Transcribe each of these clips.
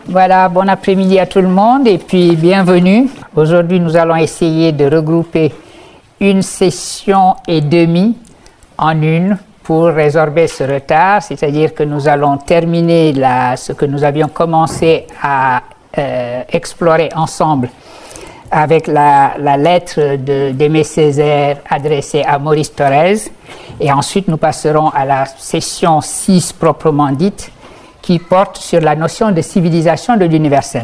Voilà, bon après-midi à tout le monde et puis bienvenue. Aujourd'hui, nous allons essayer de regrouper une session et demie en une pour résorber ce retard, c'est-à-dire que nous allons terminer ce que nous avions commencé à explorer ensemble avec la lettre d'Aimé Césaire adressée à Maurice Thorez, et ensuite nous passerons à la session 6 proprement dite, qui porte sur la notion de civilisation de l'universel.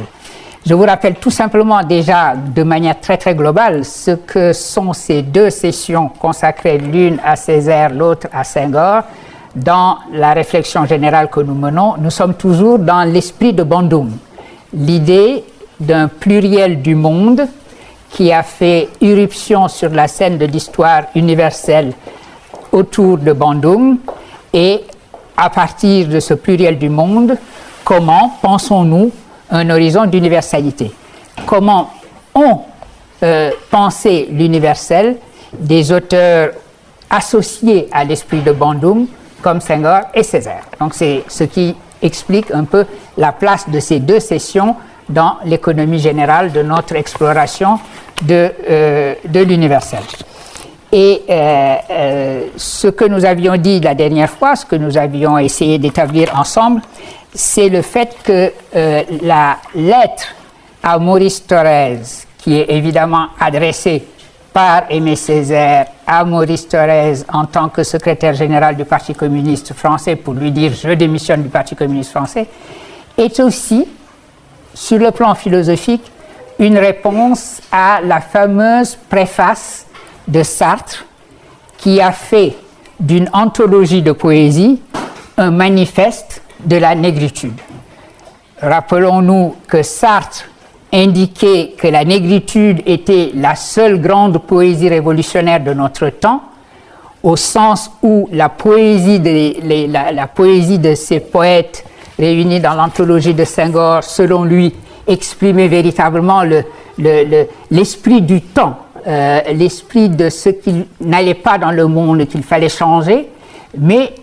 Je vous rappelle tout simplement déjà de manière très très globale ce que sont ces deux sessions consacrées, l'une à Césaire, l'autre à Senghor. Dans la réflexion générale que nous menons, nous sommes toujours dans l'esprit de Bandung, l'idée d'un pluriel du monde qui a fait irruption sur la scène de l'histoire universelle autour de Bandung, et à partir de ce pluriel du monde, comment pensons-nous un horizon d'universalité? Comment ont pensé l'universel des auteurs associés à l'esprit de Bandung comme Senghor et Césaire? Donc c'est ce qui explique un peu la place de ces deux sessions dans l'économie générale de notre exploration de l'universel. Et ce que nous avions dit la dernière fois, ce que nous avions essayé d'établir ensemble, c'est le fait que la lettre à Maurice Thorez, qui est évidemment adressée par Aimé Césaire à Maurice Thorez en tant que secrétaire général du Parti communiste français pour lui dire « je démissionne du Parti communiste français », est aussi, sur le plan philosophique, une réponse à la fameuse préface de Sartre, qui a fait d'une anthologie de poésie un manifeste de la négritude. Rappelons-nous que Sartre indiquait que la négritude était la seule grande poésie révolutionnaire de notre temps, au sens où la poésie de ces poètes réunis dans l'anthologie de Senghor, selon lui, exprimait véritablement l'esprit du temps, l'esprit de ce qui n'allait pas dans le monde et qu'il fallait changer, mais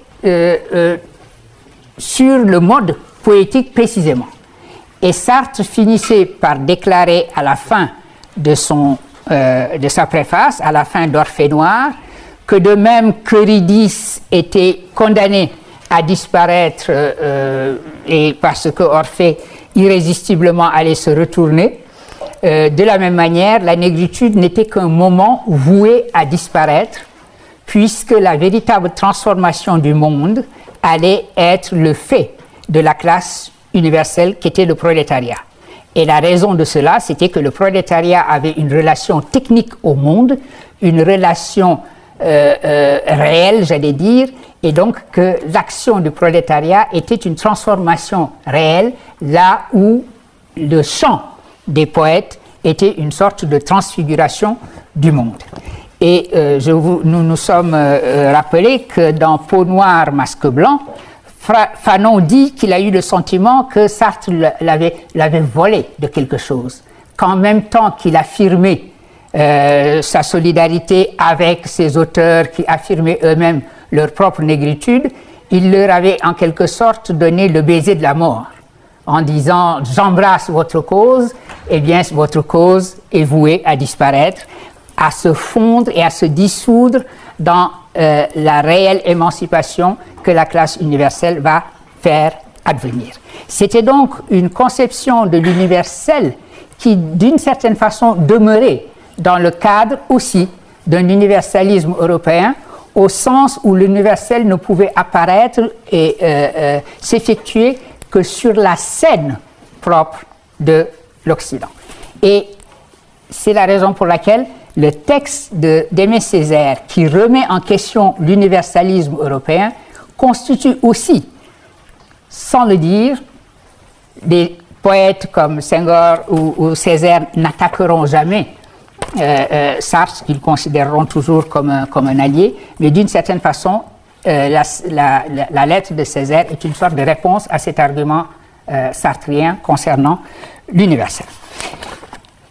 sur le mode poétique précisément. Et Sartre finissait par déclarer à la fin de sa préface, à la fin d'Orphée Noire, que de même qu'Eurydice était condamné à disparaître et parce que Orphée irrésistiblement allait se retourner, de la même manière, la négritude n'était qu'un moment voué à disparaître, puisque la véritable transformation du monde allait être le fait de la classe universelle qu'était le prolétariat. Et la raison de cela, c'était que le prolétariat avait une relation technique au monde, une relation réelle, j'allais dire, et donc que l'action du prolétariat était une transformation réelle, là où le chant des poètes était une sorte de transfiguration du monde. Et nous nous sommes rappelé que dans Peau noire, masque blanc, Fanon dit qu'il a eu le sentiment que Sartre l'avait volé de quelque chose, qu'en même temps qu'il affirmait sa solidarité avec ces auteurs qui affirmaient eux-mêmes leur propre négritude, il leur avait en quelque sorte donné le baiser de la mort, en disant « j'embrasse votre cause », eh bien votre cause est vouée à disparaître, à se fondre et à se dissoudre dans la réelle émancipation que la classe universelle va faire advenir. C'était donc une conception de l'universel qui, d'une certaine façon, demeurait dans le cadre aussi d'un universalisme européen, au sens où l'universel ne pouvait apparaître et s'effectuer que sur la scène propre de l'Occident. Et c'est la raison pour laquelle le texte d'Aimé Césaire, qui remet en question l'universalisme européen, constitue aussi, sans le dire, des poètes comme Senghor ou Césaire n'attaqueront jamais Sartre, qu'ils considéreront toujours comme un allié, mais d'une certaine façon, la lettre de Césaire est une sorte de réponse à cet argument sartrien concernant l'universel.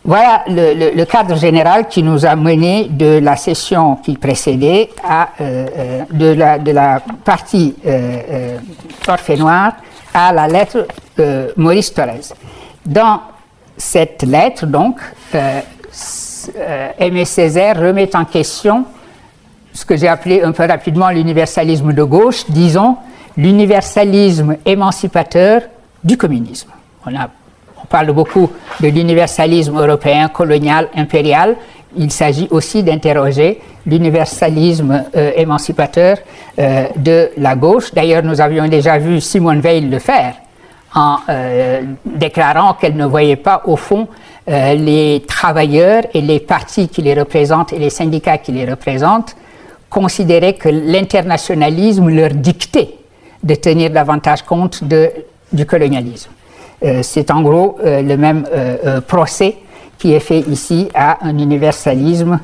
Voilà le cadre général qui nous a mené de la session qui précédait de la partie Orphée Noire à la lettre de Maurice Thorez. Dans cette lettre, donc, Aimé Césaire remet en question ce que j'ai appelé un peu rapidement l'universalisme de gauche, disons l'universalisme émancipateur du communisme. On parle beaucoup de l'universalisme européen, colonial, impérial. Il s'agit aussi d'interroger l'universalisme émancipateur de la gauche. D'ailleurs, nous avions déjà vu Simone Veil le faire en déclarant qu'elle ne voyait pas, au fond, les travailleurs et les partis qui les représentent et les syndicats qui les représentent considéraient que l'internationalisme leur dictait de tenir davantage compte du colonialisme. C'est en gros le même procès qui est fait ici à un universalisme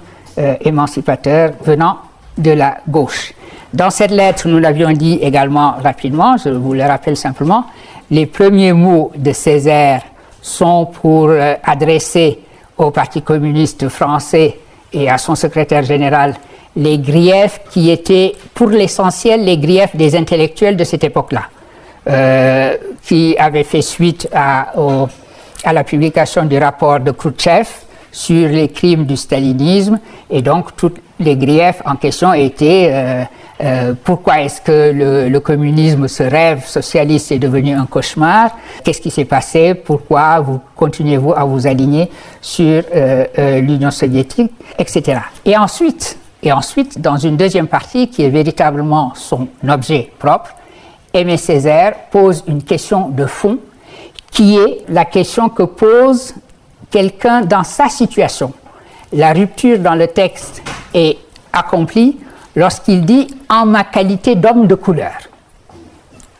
émancipateur venant de la gauche. Dans cette lettre, nous l'avions dit également rapidement, je vous le rappelle simplement, les premiers mots de Césaire sont pour adresser au Parti communiste français et à son secrétaire général les griefs qui étaient pour l'essentiel les griefs des intellectuels de cette époque-là, qui avaient fait suite à la publication du rapport de Khrouchtchev sur les crimes du stalinisme, et donc tous les griefs en question étaient pourquoi est-ce que le communisme, ce rêve socialiste, est devenu un cauchemar? Qu'est-ce qui s'est passé? Pourquoi vous continuez-vous à vous aligner sur l'Union soviétique, etc. Et ensuite, dans une deuxième partie qui est véritablement son objet propre, Aimé Césaire pose une question de fond qui est la question que pose quelqu'un dans sa situation. La rupture dans le texte est accomplie lorsqu'il dit « en ma qualité d'homme de couleur ».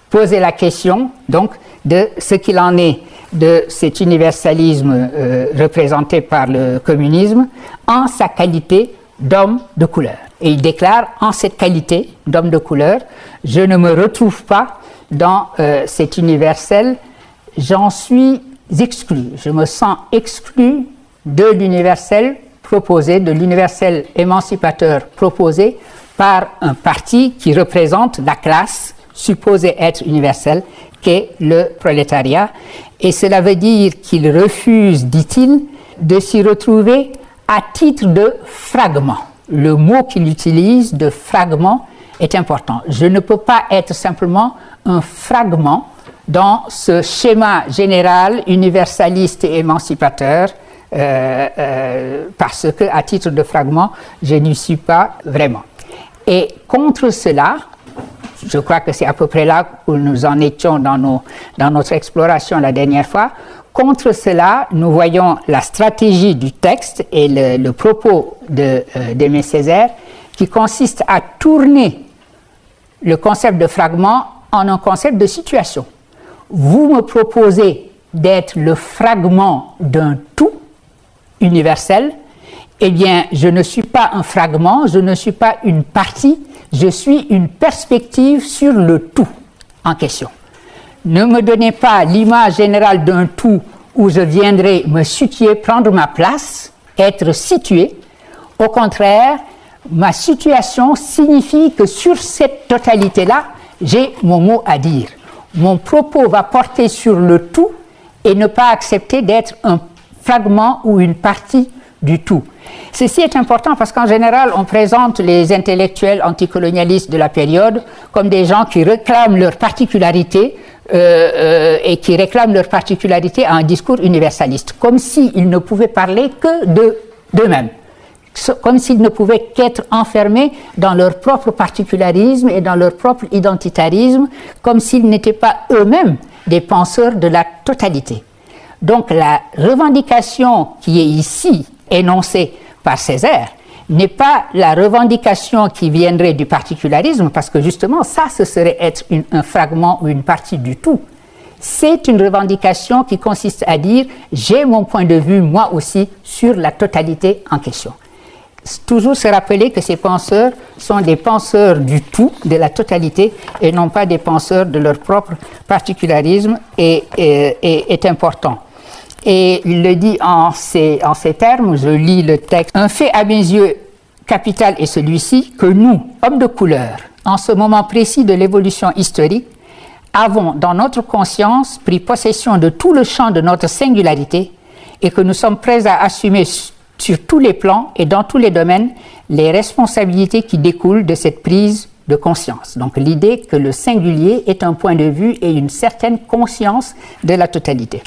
Poser la question, donc, de ce qu'il en est de cet universalisme représenté par le communisme en sa qualité d'homme de couleur. Et il déclare, en cette qualité d'homme de couleur, je ne me retrouve pas dans cet universel, j'en suis exclu. Je me sens exclu de l'universel proposé, de l'universel émancipateur proposé par un parti qui représente la classe supposée être universelle, qu'est le prolétariat. Et cela veut dire qu'il refuse, dit-il, de s'y retrouver à titre de fragment. Le mot qu'il utilise de fragment est important. Je ne peux pas être simplement un fragment dans ce schéma général, universaliste et émancipateur, parce que, à titre de fragment, je n'y suis pas vraiment. Et contre cela, je crois que c'est à peu près là où nous en étions dans notre exploration la dernière fois. Contre cela, nous voyons la stratégie du texte et le propos d'Aimé Césaire qui consiste à tourner le concept de fragment en un concept de situation. Vous me proposez d'être le fragment d'un tout universel, eh bien, je ne suis pas un fragment, je ne suis pas une partie, je suis une perspective sur le tout en question. Ne me donnez pas l'image générale d'un tout où je viendrai me situer, prendre ma place, être situé. Au contraire, ma situation signifie que sur cette totalité-là, j'ai mon mot à dire. Mon propos va porter sur le tout et ne pas accepter d'être un fragment ou une partie du tout. Ceci est important parce qu'en général, on présente les intellectuels anticolonialistes de la période comme des gens qui réclament leur particularité et qui réclament leur particularité à un discours universaliste, comme s'ils ne pouvaient parler que d'eux-mêmes, comme s'ils ne pouvaient qu'être enfermés dans leur propre particularisme et dans leur propre identitarisme, comme s'ils n'étaient pas eux-mêmes des penseurs de la totalité. Donc la revendication qui est ici énoncée par Césaire n'est pas la revendication qui viendrait du particularisme, parce que justement ça, ce serait être un fragment ou une partie du tout. C'est une revendication qui consiste à dire « j'ai mon point de vue, moi aussi, sur la totalité en question ». Toujours se rappeler que ces penseurs sont des penseurs du tout, de la totalité, et non pas des penseurs de leur propre particularisme, est important. Et il le dit en ces termes, je lis le texte. Un fait à mes yeux capital est celui-ci, que nous, hommes de couleur, en ce moment précis de l'évolution historique, avons dans notre conscience pris possession de tout le champ de notre singularité et que nous sommes prêts à assumer sur tous les plans et dans tous les domaines les responsabilités qui découlent de cette prise de conscience. Donc l'idée que le singulier est un point de vue et une certaine conscience de la totalité.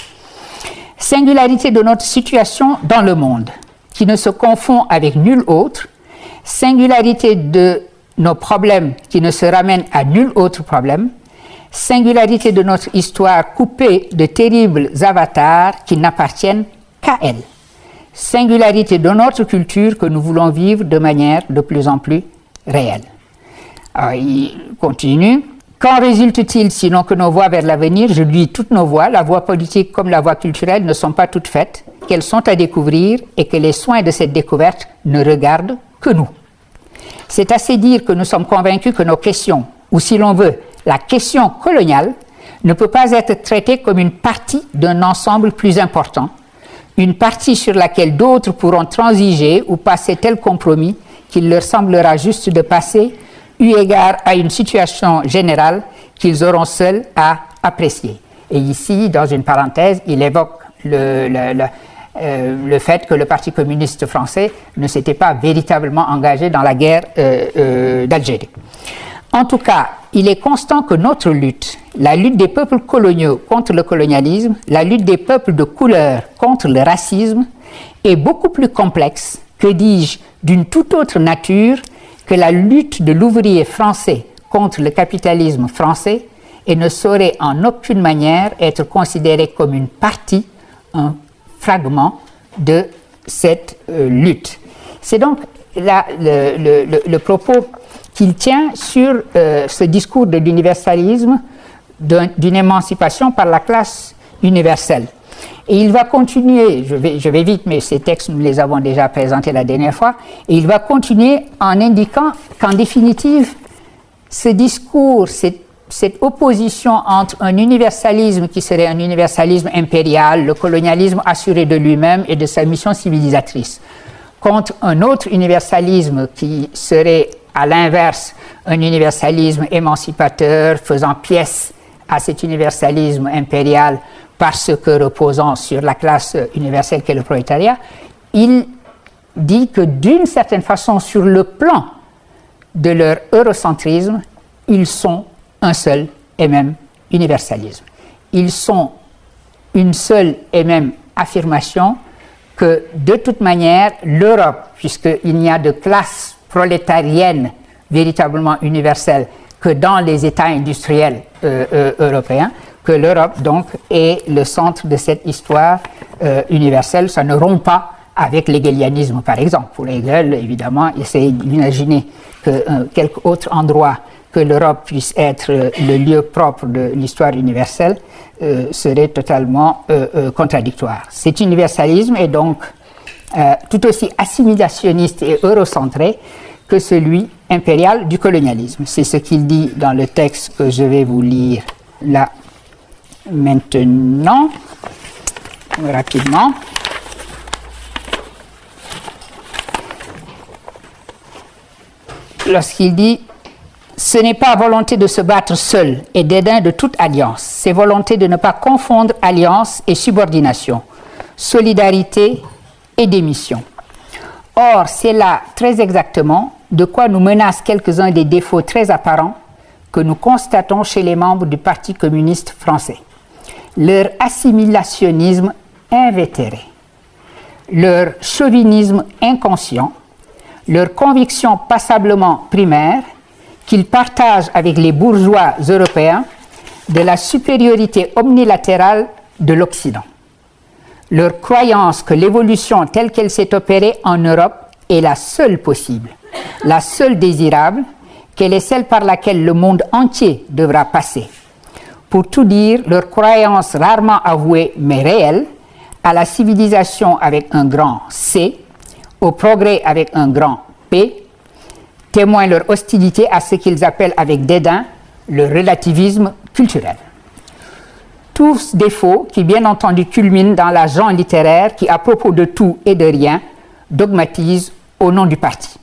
Singularité de notre situation dans le monde, qui ne se confond avec nul autre, singularité de nos problèmes qui ne se ramènent à nul autre problème, singularité de notre histoire coupée de terribles avatars qui n'appartiennent qu'à elle, singularité de notre culture que nous voulons vivre de manière de plus en plus réelle. Alors, il continue. Qu'en résulte-t-il sinon que nos voies vers l'avenir, je dis toutes nos voies, la voie politique comme la voie culturelle ne sont pas toutes faites, qu'elles sont à découvrir et que les soins de cette découverte ne regardent que nous. C'est assez dire que nous sommes convaincus que nos questions, ou si l'on veut, la question coloniale, ne peut pas être traitée comme une partie d'un ensemble plus important, une partie sur laquelle d'autres pourront transiger ou passer tel compromis qu'il leur semblera juste de passer, eu égard à une situation générale qu'ils auront seuls à apprécier. Et ici, dans une parenthèse, il évoque le fait que le Parti communiste français ne s'était pas véritablement engagé dans la guerre d'Algérie. En tout cas, il est constant que notre lutte, la lutte des peuples coloniaux contre le colonialisme, la lutte des peuples de couleur contre le racisme, est beaucoup plus complexe, que dis-je, d'une toute autre nature que la lutte de l'ouvrier français contre le capitalisme français et ne saurait en aucune manière être considérée comme une partie, un fragment de cette lutte. C'est donc là, le propos qu'il tient sur ce discours de l'universalisme, d'une émancipation par la classe universelle. Et il va continuer, je vais vite, mais ces textes, nous les avons déjà présentés la dernière fois, et il va continuer en indiquant qu'en définitive, ce discours, cette opposition entre un universalisme qui serait un universalisme impérial, le colonialisme assuré de lui-même et de sa mission civilisatrice, contre un autre universalisme qui serait à l'inverse un universalisme émancipateur, faisant pièce à cet universalisme impérial parce que reposant sur la classe universelle qu'est le prolétariat, il dit que d'une certaine façon, sur le plan de leur eurocentrisme, ils sont un seul et même universalisme. Ils sont une seule et même affirmation que de toute manière, l'Europe, puisqu'il n'y a de classe prolétarienne véritablement universelle que dans les États industriels européens, que l'Europe donc est le centre de cette histoire universelle. Ça ne rompt pas avec l'hégélianisme, par exemple. Pour Hegel, évidemment, essayer d'imaginer que quelque autre endroit que l'Europe puisse être le lieu propre de l'histoire universelle serait totalement contradictoire. Cet universalisme est donc tout aussi assimilationniste et eurocentré que celui impérial du colonialisme. C'est ce qu'il dit dans le texte que je vais vous lire là maintenant, rapidement. Lorsqu'il dit « Ce n'est pas volonté de se battre seul et dédain de toute alliance, c'est volonté de ne pas confondre alliance et subordination, solidarité et démission. » Or, c'est là très exactement de quoi nous menacent quelques-uns des défauts très apparents que nous constatons chez les membres du Parti communiste français. Leur assimilationnisme invétéré, leur chauvinisme inconscient, leur conviction passablement primaire qu'ils partagent avec les bourgeois européens de la supériorité omnilatérale de l'Occident. Leur croyance que l'évolution telle qu'elle s'est opérée en Europe est la seule possible, la seule désirable, qu'elle est celle par laquelle le monde entier devra passer. Pour tout dire, leur croyance rarement avouée mais réelle à la civilisation avec un grand C, au progrès avec un grand P, témoigne leur hostilité à ce qu'ils appellent avec dédain le relativisme culturel. Tous défauts qui, bien entendu, culminent dans la junte littéraire qui, à propos de tout et de rien, dogmatise au nom du parti.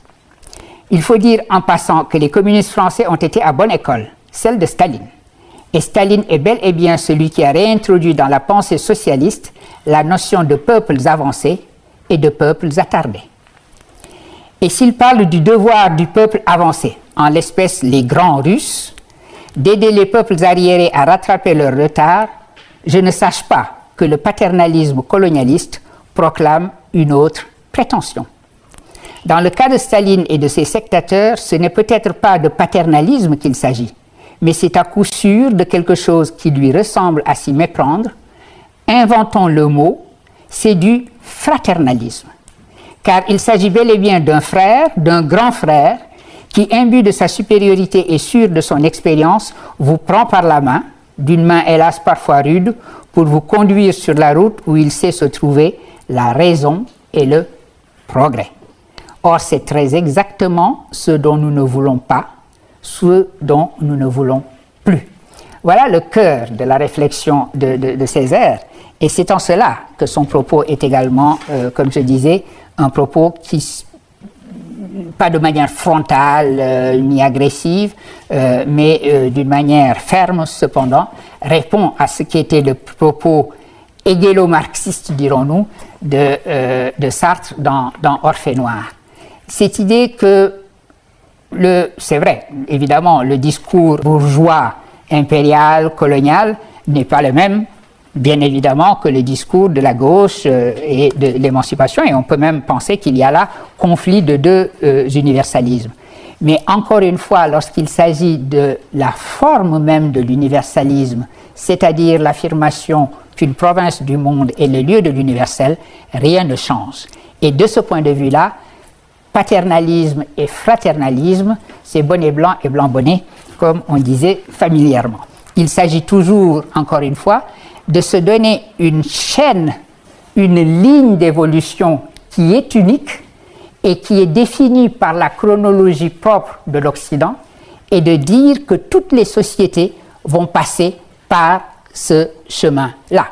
Il faut dire en passant que les communistes français ont été à bonne école, celle de Staline. Et Staline est bel et bien celui qui a réintroduit dans la pensée socialiste la notion de peuples avancés et de peuples attardés. Et s'il parle du devoir du peuple avancé, en l'espèce les grands Russes, d'aider les peuples arriérés à rattraper leur retard, je ne sache pas que le paternalisme colonialiste proclame une autre prétention. Dans le cas de Staline et de ses sectateurs, ce n'est peut-être pas de paternalisme qu'il s'agit, mais c'est à coup sûr de quelque chose qui lui ressemble à s'y méprendre. Inventons le mot, c'est du fraternalisme. Car il s'agit bel et bien d'un frère, d'un grand frère, qui, imbu de sa supériorité et sûr de son expérience, vous prend par la main, d'une main hélas parfois rude, pour vous conduire sur la route où il sait se trouver la raison et le progrès. Or, c'est très exactement ce dont nous ne voulons pas, ce dont nous ne voulons plus. Voilà le cœur de la réflexion de Césaire, et c'est en cela que son propos est également, comme je disais, un propos qui, pas de manière frontale ni agressive, mais d'une manière ferme cependant, répond à ce qui était le propos hégélo-marxiste, dirons-nous, de Sartre dans Orphée noire. Cette idée que, c'est vrai, évidemment, le discours bourgeois, impérial, colonial, n'est pas le même, bien évidemment, que le discours de la gauche et de l'émancipation, et on peut même penser qu'il y a là conflit de deux universalismes. Mais encore une fois, lorsqu'il s'agit de la forme même de l'universalisme, c'est-à-dire l'affirmation qu'une province du monde est le lieu de l'universel, rien ne change. Et de ce point de vue-là, paternalisme et fraternalisme, c'est bonnet blanc et blanc bonnet, comme on disait familièrement. Il s'agit toujours, encore une fois, de se donner une chaîne, une ligne d'évolution qui est unique et qui est définie par la chronologie propre de l'Occident, et de dire que toutes les sociétés vont passer par ce chemin-là.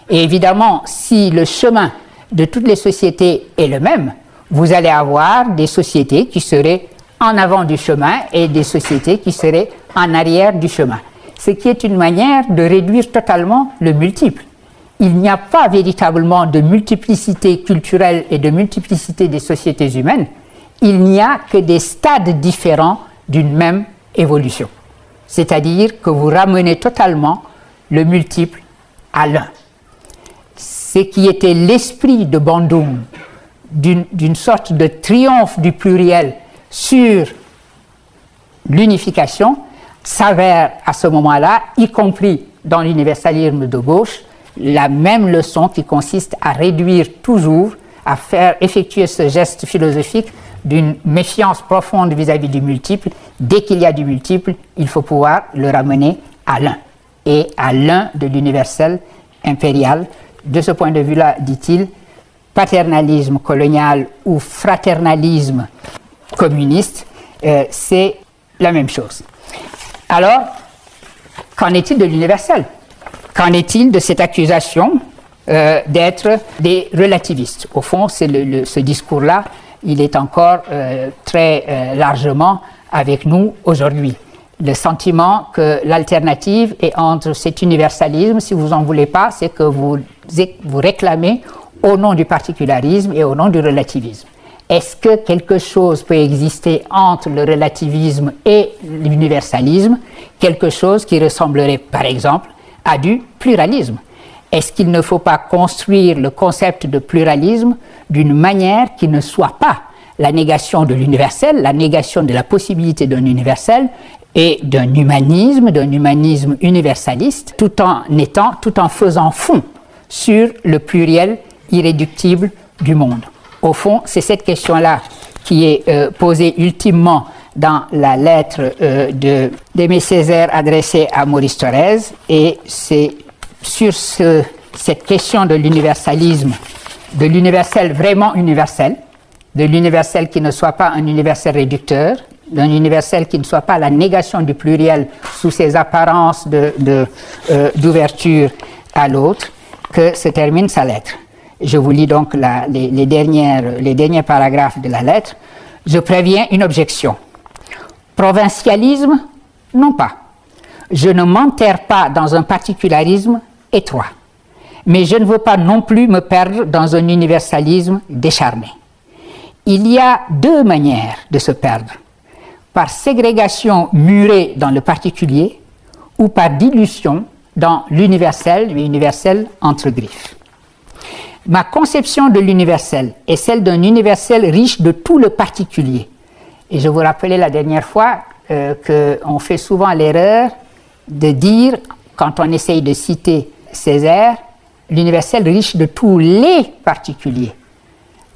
Et évidemment, si le chemin de toutes les sociétés est le même, vous allez avoir des sociétés qui seraient en avant du chemin et des sociétés qui seraient en arrière du chemin. Ce qui est une manière de réduire totalement le multiple. Il n'y a pas véritablement de multiplicité culturelle et de multiplicité des sociétés humaines. Il n'y a que des stades différents d'une même évolution. C'est-à-dire que vous ramenez totalement le multiple à l'un. Ce qui était l'esprit de Bandung, d'une sorte de triomphe du pluriel sur l'unification, s'avère à ce moment-là, y compris dans l'universalisme de gauche, la même leçon qui consiste à réduire toujours, à faire effectuer ce geste philosophique d'une méfiance profonde vis-à-vis du multiple. Dès qu'il y a du multiple, il faut pouvoir le ramener à l'un, et à l'un de l'universel impérial. De ce point de vue-là, dit-il, paternalisme colonial ou fraternalisme communiste, c'est la même chose. Alors, qu'en est-il de l'universel? Qu'en est-il de cette accusation d'être des relativistes? Au fond, ce discours-là, il est encore très largement avec nous aujourd'hui. Le sentiment que l'alternative est entre cet universalisme, si vous n'en voulez pas, c'est que vous réclamez au nom du particularisme et au nom du relativisme. Est-ce que quelque chose peut exister entre le relativisme et l'universalisme? Quelque chose qui ressemblerait, par exemple, à du pluralisme. Est-ce qu'il ne faut pas construire le concept de pluralisme d'une manière qui ne soit pas la négation de l'universel, la négation de la possibilité d'un universel et d'un humanisme universaliste, tout en faisant fond sur le pluriel irréductible du monde? Au fond, c'est cette question-là qui est posée ultimement dans la lettre d'Aimé Césaire adressée à Maurice Thorez, et c'est sur cette question de l'universalisme, de l'universel vraiment universel, de l'universel qui ne soit pas un universel réducteur, d'un universel qui ne soit pas la négation du pluriel sous ses apparences d'ouverture à l'autre, que se termine sa lettre. Je vous lis donc les derniers paragraphes de la lettre. Je préviens une objection. Provincialisme? Non pas. Je ne m'enterre pas dans un particularisme étroit, mais je ne veux pas non plus me perdre dans un universalisme décharné. Il y a deux manières de se perdre, par ségrégation murée dans le particulier ou par dilution dans l'universel, mais universel entre griffes. Ma conception de l'universel est celle d'un universel riche de tout le particulier. Et je vous rappelais la dernière fois qu'on fait souvent l'erreur de dire, quand on essaye de citer Césaire, l'universel riche de tous les particuliers.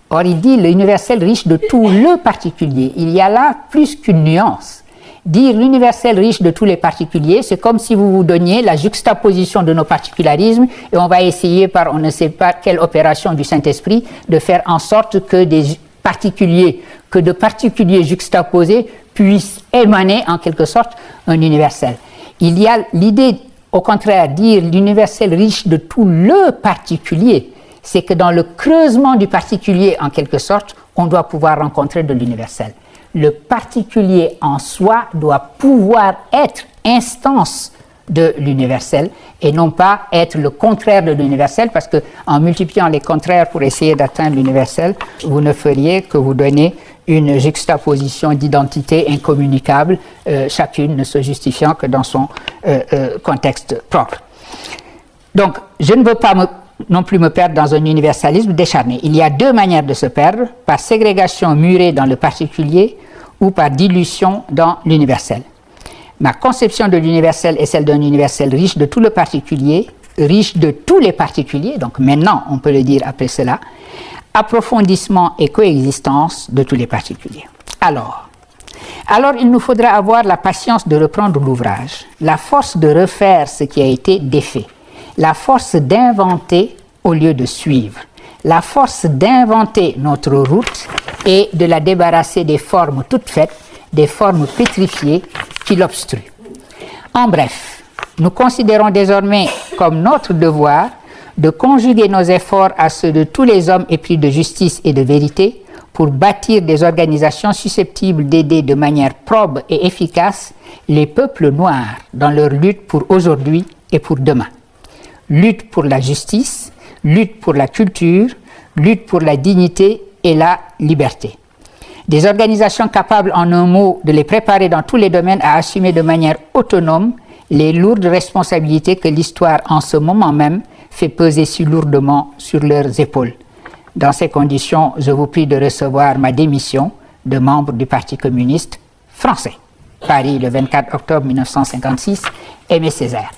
Or, il dit l'universel riche de tout le particulier. Il y a là plus qu'une nuance. Dire l'universel riche de tous les particuliers, c'est comme si vous vous donniez la juxtaposition de nos particularismes et on va essayer par on ne sait pas quelle opération du Saint-Esprit de faire en sorte que de particuliers juxtaposés puissent émaner en quelque sorte un universel. Il y a l'idée, au contraire, dire l'universel riche de tout le particulier, c'est que dans le creusement du particulier, en quelque sorte, on doit pouvoir rencontrer de l'universel. Le particulier en soi doit pouvoir être instance de l'universel et non pas être le contraire de l'universel, parce qu'en multipliant les contraires pour essayer d'atteindre l'universel, vous ne feriez que vous donner une juxtaposition d'identités incommunicables, chacune ne se justifiant que dans son contexte propre. Donc, je ne veux pas non plus me perdre dans un universalisme décharné. Il y a deux manières de se perdre, par ségrégation murée dans le particulier ou par dilution dans l'universel. Ma conception de l'universel est celle d'un universel riche de tout le particulier, riche de tous les particuliers, donc maintenant on peut le dire après cela, approfondissement et coexistence de tous les particuliers. Alors il nous faudra avoir la patience de reprendre l'ouvrage, la force de refaire ce qui a été défait, la force d'inventer au lieu de suivre, la force d'inventer notre route et de la débarrasser des formes toutes faites, des formes pétrifiées qui l'obstruent. En bref, nous considérons désormais comme notre devoir de conjuguer nos efforts à ceux de tous les hommes épris de justice et de vérité pour bâtir des organisations susceptibles d'aider de manière probe et efficace les peuples noirs dans leur lutte pour aujourd'hui et pour demain. Lutte pour la justice, lutte pour la culture, lutte pour la dignité et la liberté. Des organisations capables, en un mot, de les préparer dans tous les domaines à assumer de manière autonome les lourdes responsabilités que l'histoire, en ce moment même, fait peser si lourdement sur leurs épaules. Dans ces conditions, je vous prie de recevoir ma démission de membre du Parti communiste français. Paris, le 24 octobre 1956, Aimé Césaire.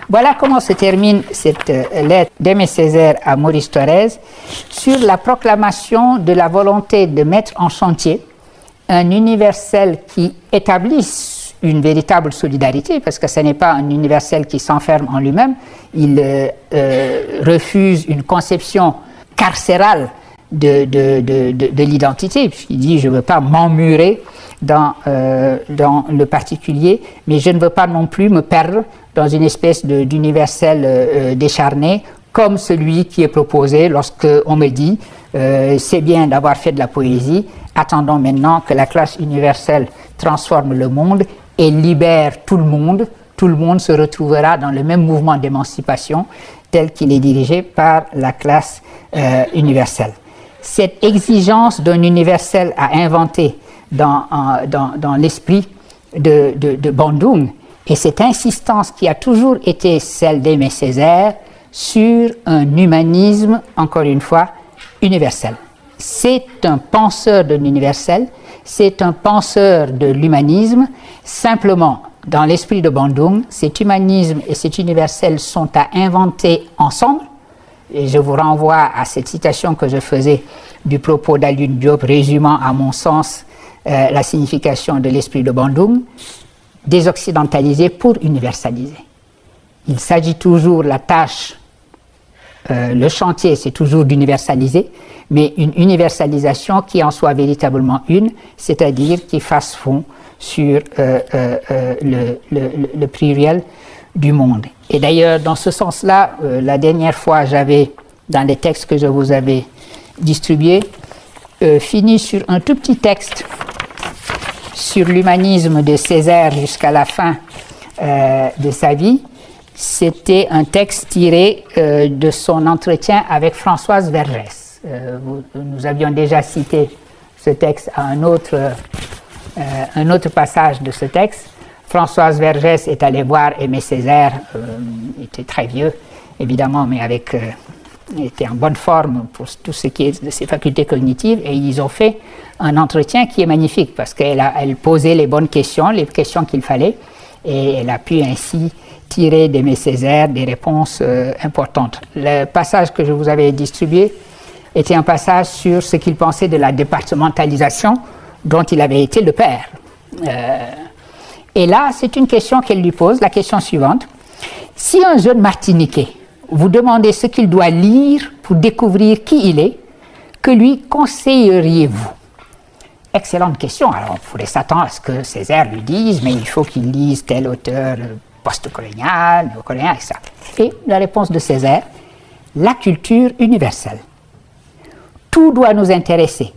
Voilà comment se termine cette lettre d'Aimé Césaire à Maurice Thorez sur la proclamation de la volonté de mettre en chantier un universel qui établisse une véritable solidarité, parce que ce n'est pas un universel qui s'enferme en lui-même. Il refuse une conception carcérale de l'identité, puisqu'il dit « je ne veux pas m'emmurer dans le particulier, mais je ne veux pas non plus me perdre dans une espèce d'universel décharné, comme celui qui est proposé lorsqu'on me dit c'est bien d'avoir fait de la poésie, attendons maintenant que la classe universelle transforme le monde et libère tout le monde se retrouvera dans le même mouvement d'émancipation tel qu'il est dirigé par la classe universelle. Cette exigence d'un universel à inventer dans l'esprit de Bandung et cette insistance qui a toujours été celle d'Aimé Césaire sur un humanisme, encore une fois, universel. C'est un penseur de l'universel, c'est un penseur de l'humanisme. Simplement, dans l'esprit de Bandung, cet humanisme et cet universel sont à inventer ensemble. Et je vous renvoie à cette citation que je faisais du propos d'Alioune Diop, résumant à mon sens la signification de l'esprit de Bandung, désoccidentaliser pour universaliser. Il s'agit toujours, la tâche, le chantier, c'est toujours d'universaliser, mais une universalisation qui en soit véritablement une, c'est-à-dire qui fasse fond sur le pluriel du monde. Et d'ailleurs, dans ce sens-là, la dernière fois, j'avais, dans les textes que je vous avais distribués, fini sur un tout petit texte sur l'humanisme de Césaire jusqu'à la fin de sa vie, c'était un texte tiré de son entretien avec Françoise Vergès. Nous avions déjà cité ce texte à un autre passage de ce texte. Françoise Vergès est allée voir Aimé Césaire, il était très vieux, évidemment, mais il était en bonne forme pour tout ce qui est de ses facultés cognitives, et ils ont fait un entretien qui est magnifique parce qu'elle posait les bonnes questions, les questions qu'il fallait, et elle a pu ainsi tirer d'Aimé Césaire des réponses importantes. Le passage que je vous avais distribué était un passage sur ce qu'il pensait de la départementalisation dont il avait été le père. Et là, c'est une question qu'elle lui pose, la question suivante. Si un jeune Martiniquais vous demandait ce qu'il doit lire pour découvrir qui il est, que lui conseilleriez-vous? Excellente question. Alors, on pourrait s'attendre à ce que Césaire lui dise, mais il faut qu'il lise tel auteur post-colonial, néocolonial, et ça. Et la réponse de Césaire, la culture universelle. Tout doit nous intéresser.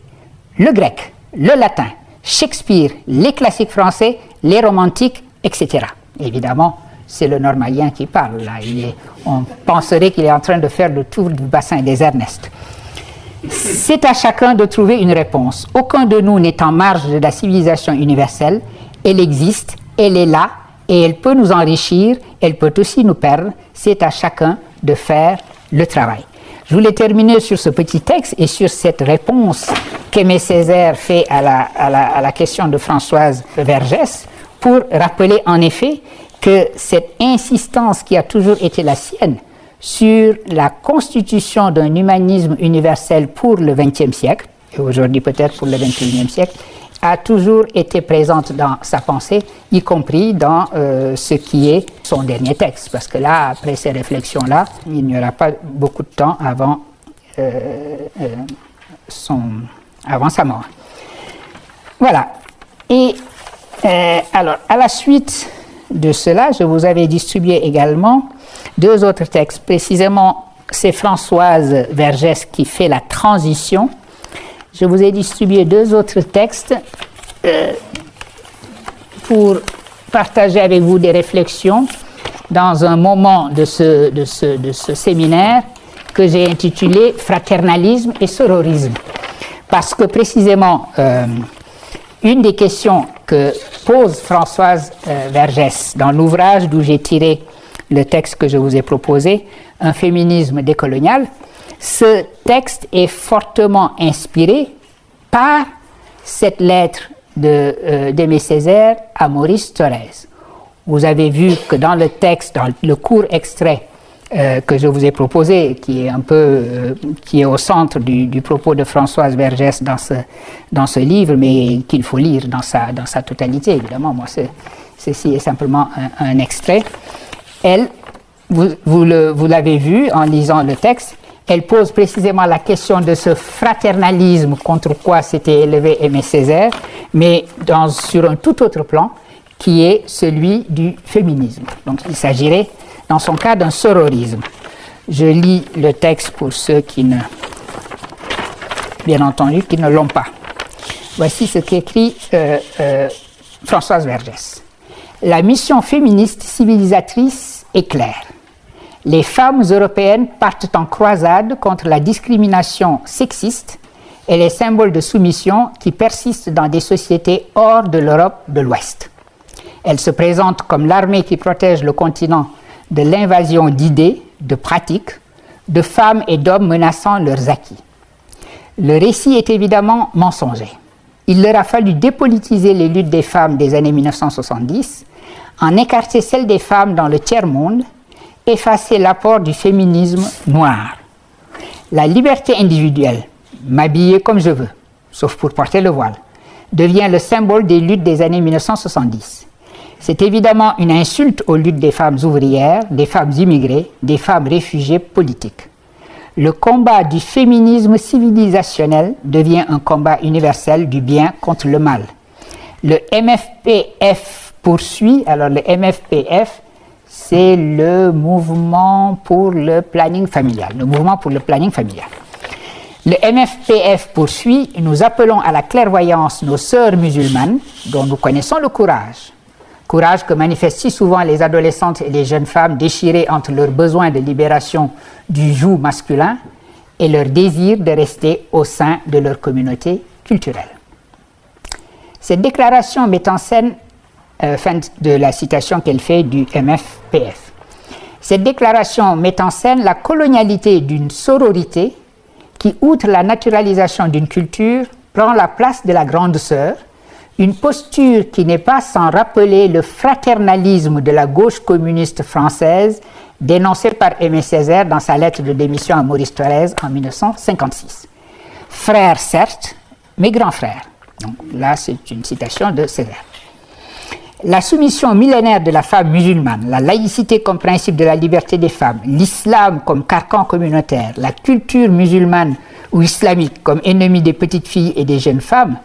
Le grec, le latin, Shakespeare, les classiques français, les romantiques, etc. Évidemment, c'est le normalien qui parle. Là. On penserait qu'il est en train de faire le tour du bassin des Ernest. C'est à chacun de trouver une réponse. Aucun de nous n'est en marge de la civilisation universelle. Elle existe, elle est là, et elle peut nous enrichir, elle peut aussi nous perdre. C'est à chacun de faire le travail. Je voulais terminer sur ce petit texte et sur cette réponse qu'Aimé Césaire fait à la question de Françoise Vergès pour rappeler en effet que cette insistance qui a toujours été la sienne sur la constitution d'un humanisme universel pour le XXe siècle, et aujourd'hui peut-être pour le XXIe siècle, a toujours été présente dans sa pensée, y compris dans ce qui est son dernier texte. Parce que là, après ces réflexions-là, il n'y aura pas beaucoup de temps avant sa mort. Voilà. Et alors, à la suite de cela, je vous avais distribué également deux autres textes. Précisément, c'est Françoise Vergès qui fait la transition. Je vous ai distribué deux autres textes pour partager avec vous des réflexions dans un moment de ce séminaire que j'ai intitulé « Fraternalisme et sororisme ». Parce que précisément, une des questions que pose Françoise Vergès dans l'ouvrage d'où j'ai tiré le texte que je vous ai proposé, « Un féminisme décolonial », ce texte est fortement inspiré par cette lettre d'Aimé Césaire à Maurice Thorez. Vous avez vu que dans le texte, dans le court extrait que je vous ai proposé, qui est au centre du propos de Françoise Vergès dans ce livre, mais qu'il faut lire dans sa totalité, évidemment. Moi, ceci est simplement un extrait. Elle, vous l'avez vu en lisant le texte, elle pose précisément la question de ce fraternalisme contre quoi s'était élevé Aimé Césaire, mais sur un tout autre plan, qui est celui du féminisme. Donc il s'agirait, dans son cas, d'un sororisme. Je lis le texte pour ceux bien entendu, qui ne l'ont pas. Voici ce qu'écrit Françoise Vergès. La mission féministe civilisatrice est claire. Les femmes européennes partent en croisade contre la discrimination sexiste et les symboles de soumission qui persistent dans des sociétés hors de l'Europe de l'Ouest. Elles se présentent comme l'armée qui protège le continent de l'invasion d'idées, de pratiques, de femmes et d'hommes menaçant leurs acquis. Le récit est évidemment mensonger. Il leur a fallu dépolitiser les luttes des femmes des années 1970, en écarter celles des femmes dans le tiers-monde, effacer l'apport du féminisme noir. La liberté individuelle, m'habiller comme je veux, sauf pour porter le voile, devient le symbole des luttes des années 1970. C'est évidemment une insulte aux luttes des femmes ouvrières, des femmes immigrées, des femmes réfugiées politiques. Le combat du féminisme civilisationnel devient un combat universel du bien contre le mal. Le MFPF poursuit, alors le MFPF, c'est le mouvement pour le planning familial, le mouvement pour le planning familial. Le MFPF poursuit, nous appelons à la clairvoyance nos sœurs musulmanes, dont nous connaissons le courage. courage que manifestent si souvent les adolescentes et les jeunes femmes déchirées entre leur besoin de libération du joug masculin et leur désir de rester au sein de leur communauté culturelle. Cette déclaration met en scène, fin de la citation qu'elle fait du MFPF, cette déclaration met en scène la colonialité d'une sororité qui, outre la naturalisation d'une culture, prend la place de la grande sœur, une posture qui n'est pas sans rappeler le fraternalisme de la gauche communiste française dénoncé par Aimé Césaire dans sa lettre de démission à Maurice Thorez en 1956. Frère certes, mais grand frère. Donc là, c'est une citation de Césaire. La soumission millénaire de la femme musulmane, la laïcité comme principe de la liberté des femmes, l'islam comme carcan communautaire, la culture musulmane ou islamique comme ennemie des petites filles et des jeunes femmes,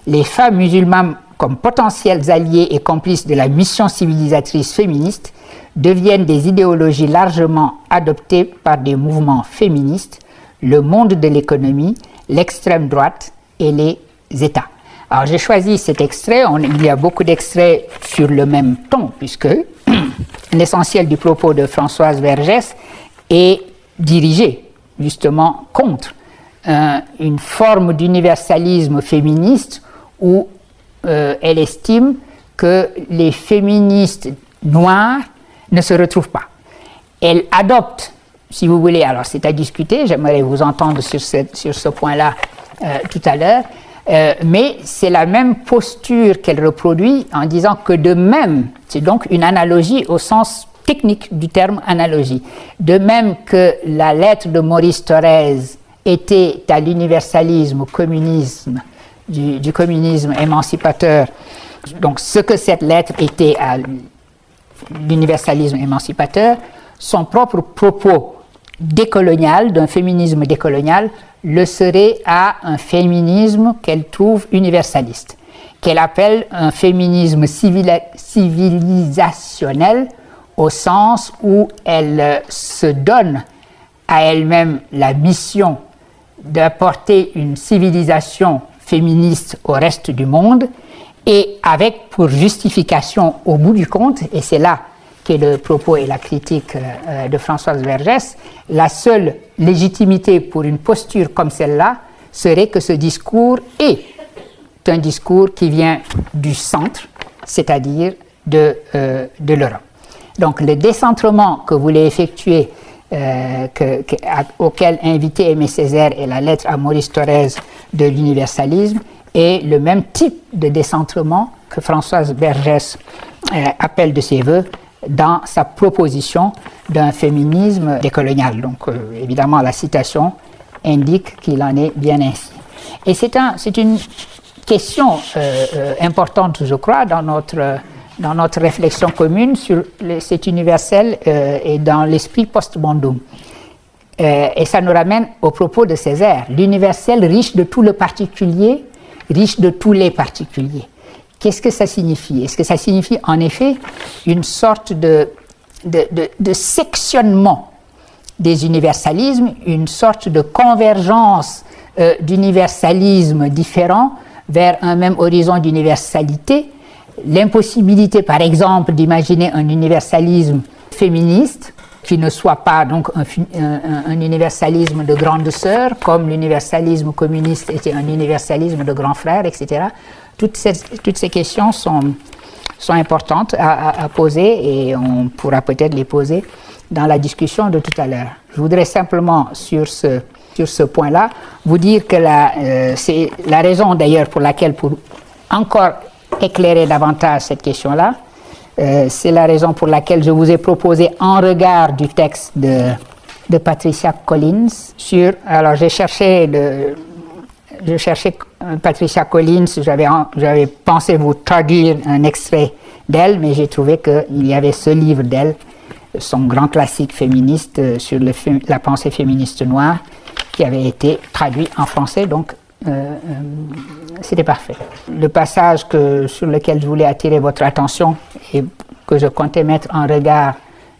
les femmes musulmanes comme potentiels alliés et complices de la mission civilisatrice féministe deviennent des idéologies largement adoptées par des mouvements féministes, le monde de l'économie, l'extrême droite et les États. Alors j'ai choisi cet extrait, il y a beaucoup d'extraits sur le même ton, puisque l'essentiel du propos de Françoise Vergès est dirigé justement contre une forme d'universalisme féministe où elle estime que les féministes noires ne se retrouvent pas. Elle adopte, si vous voulez, alors c'est à discuter, j'aimerais vous entendre sur ce point-là tout à l'heure, mais c'est la même posture qu'elle reproduit en disant que de même, c'est donc une analogie au sens technique du terme analogie, de même que la lettre de Maurice Thorez était à l'universalisme, au communisme, du communisme émancipateur, donc ce que cette lettre était à l'universalisme émancipateur, son propre propos décolonial, d'un féminisme décolonial, le serait à un féminisme qu'elle trouve universaliste, qu'elle appelle un féminisme civilisationnel, au sens où elle se donne à elle-même la mission d'apporter une civilisation féministe au reste du monde, et avec pour justification au bout du compte, et c'est là qu'est le propos et la critique de Françoise Vergès, la seule légitimité pour une posture comme celle-là serait que ce discours est un discours qui vient du centre, c'est-à-dire de l'Europe. Donc le décentrement que voulait effectuer, auquel invitait Aimé Césaire et la lettre à Maurice Thorez de l'universalisme, est le même type de décentrement que Françoise Vergès appelle de ses voeux dans sa proposition d'un féminisme décolonial. Donc évidemment la citation indique qu'il en est bien ainsi. Et c'est une question importante, je crois, dans notre réflexion commune sur cet universel et dans l'esprit post-bondum. Et ça nous ramène au propos de Césaire, l'universel riche de tout le particulier, riche de tous les particuliers. Qu'est-ce que ça signifie? Est-ce que ça signifie en effet une sorte de sectionnement des universalismes, une sorte de convergence d'universalismes différents vers un même horizon d'universalité, l'impossibilité par exemple d'imaginer un universalisme féministe qui ne soit pas donc un universalisme de grande sœur, comme l'universalisme communiste était un universalisme de grand frère, etc. Toutes ces questions sont importantes à poser et on pourra peut-être les poser dans la discussion de tout à l'heure. Je voudrais simplement sur ce point-là vous dire que c'est la raison d'ailleurs pour laquelle, pour encore éclairer davantage cette question-là, c'est la raison pour laquelle je vous ai proposé, en regard du texte de Patricia Collins, alors j'ai cherché Patricia Collins, j'avais pensé vous traduire un extrait d'elle, mais j'ai trouvé qu'il y avait ce livre d'elle, son grand classique féministe sur la pensée féministe noire, qui avait été traduit en français, donc c'était parfait. Le passage sur lequel je voulais attirer votre attention et que je comptais mettre en regard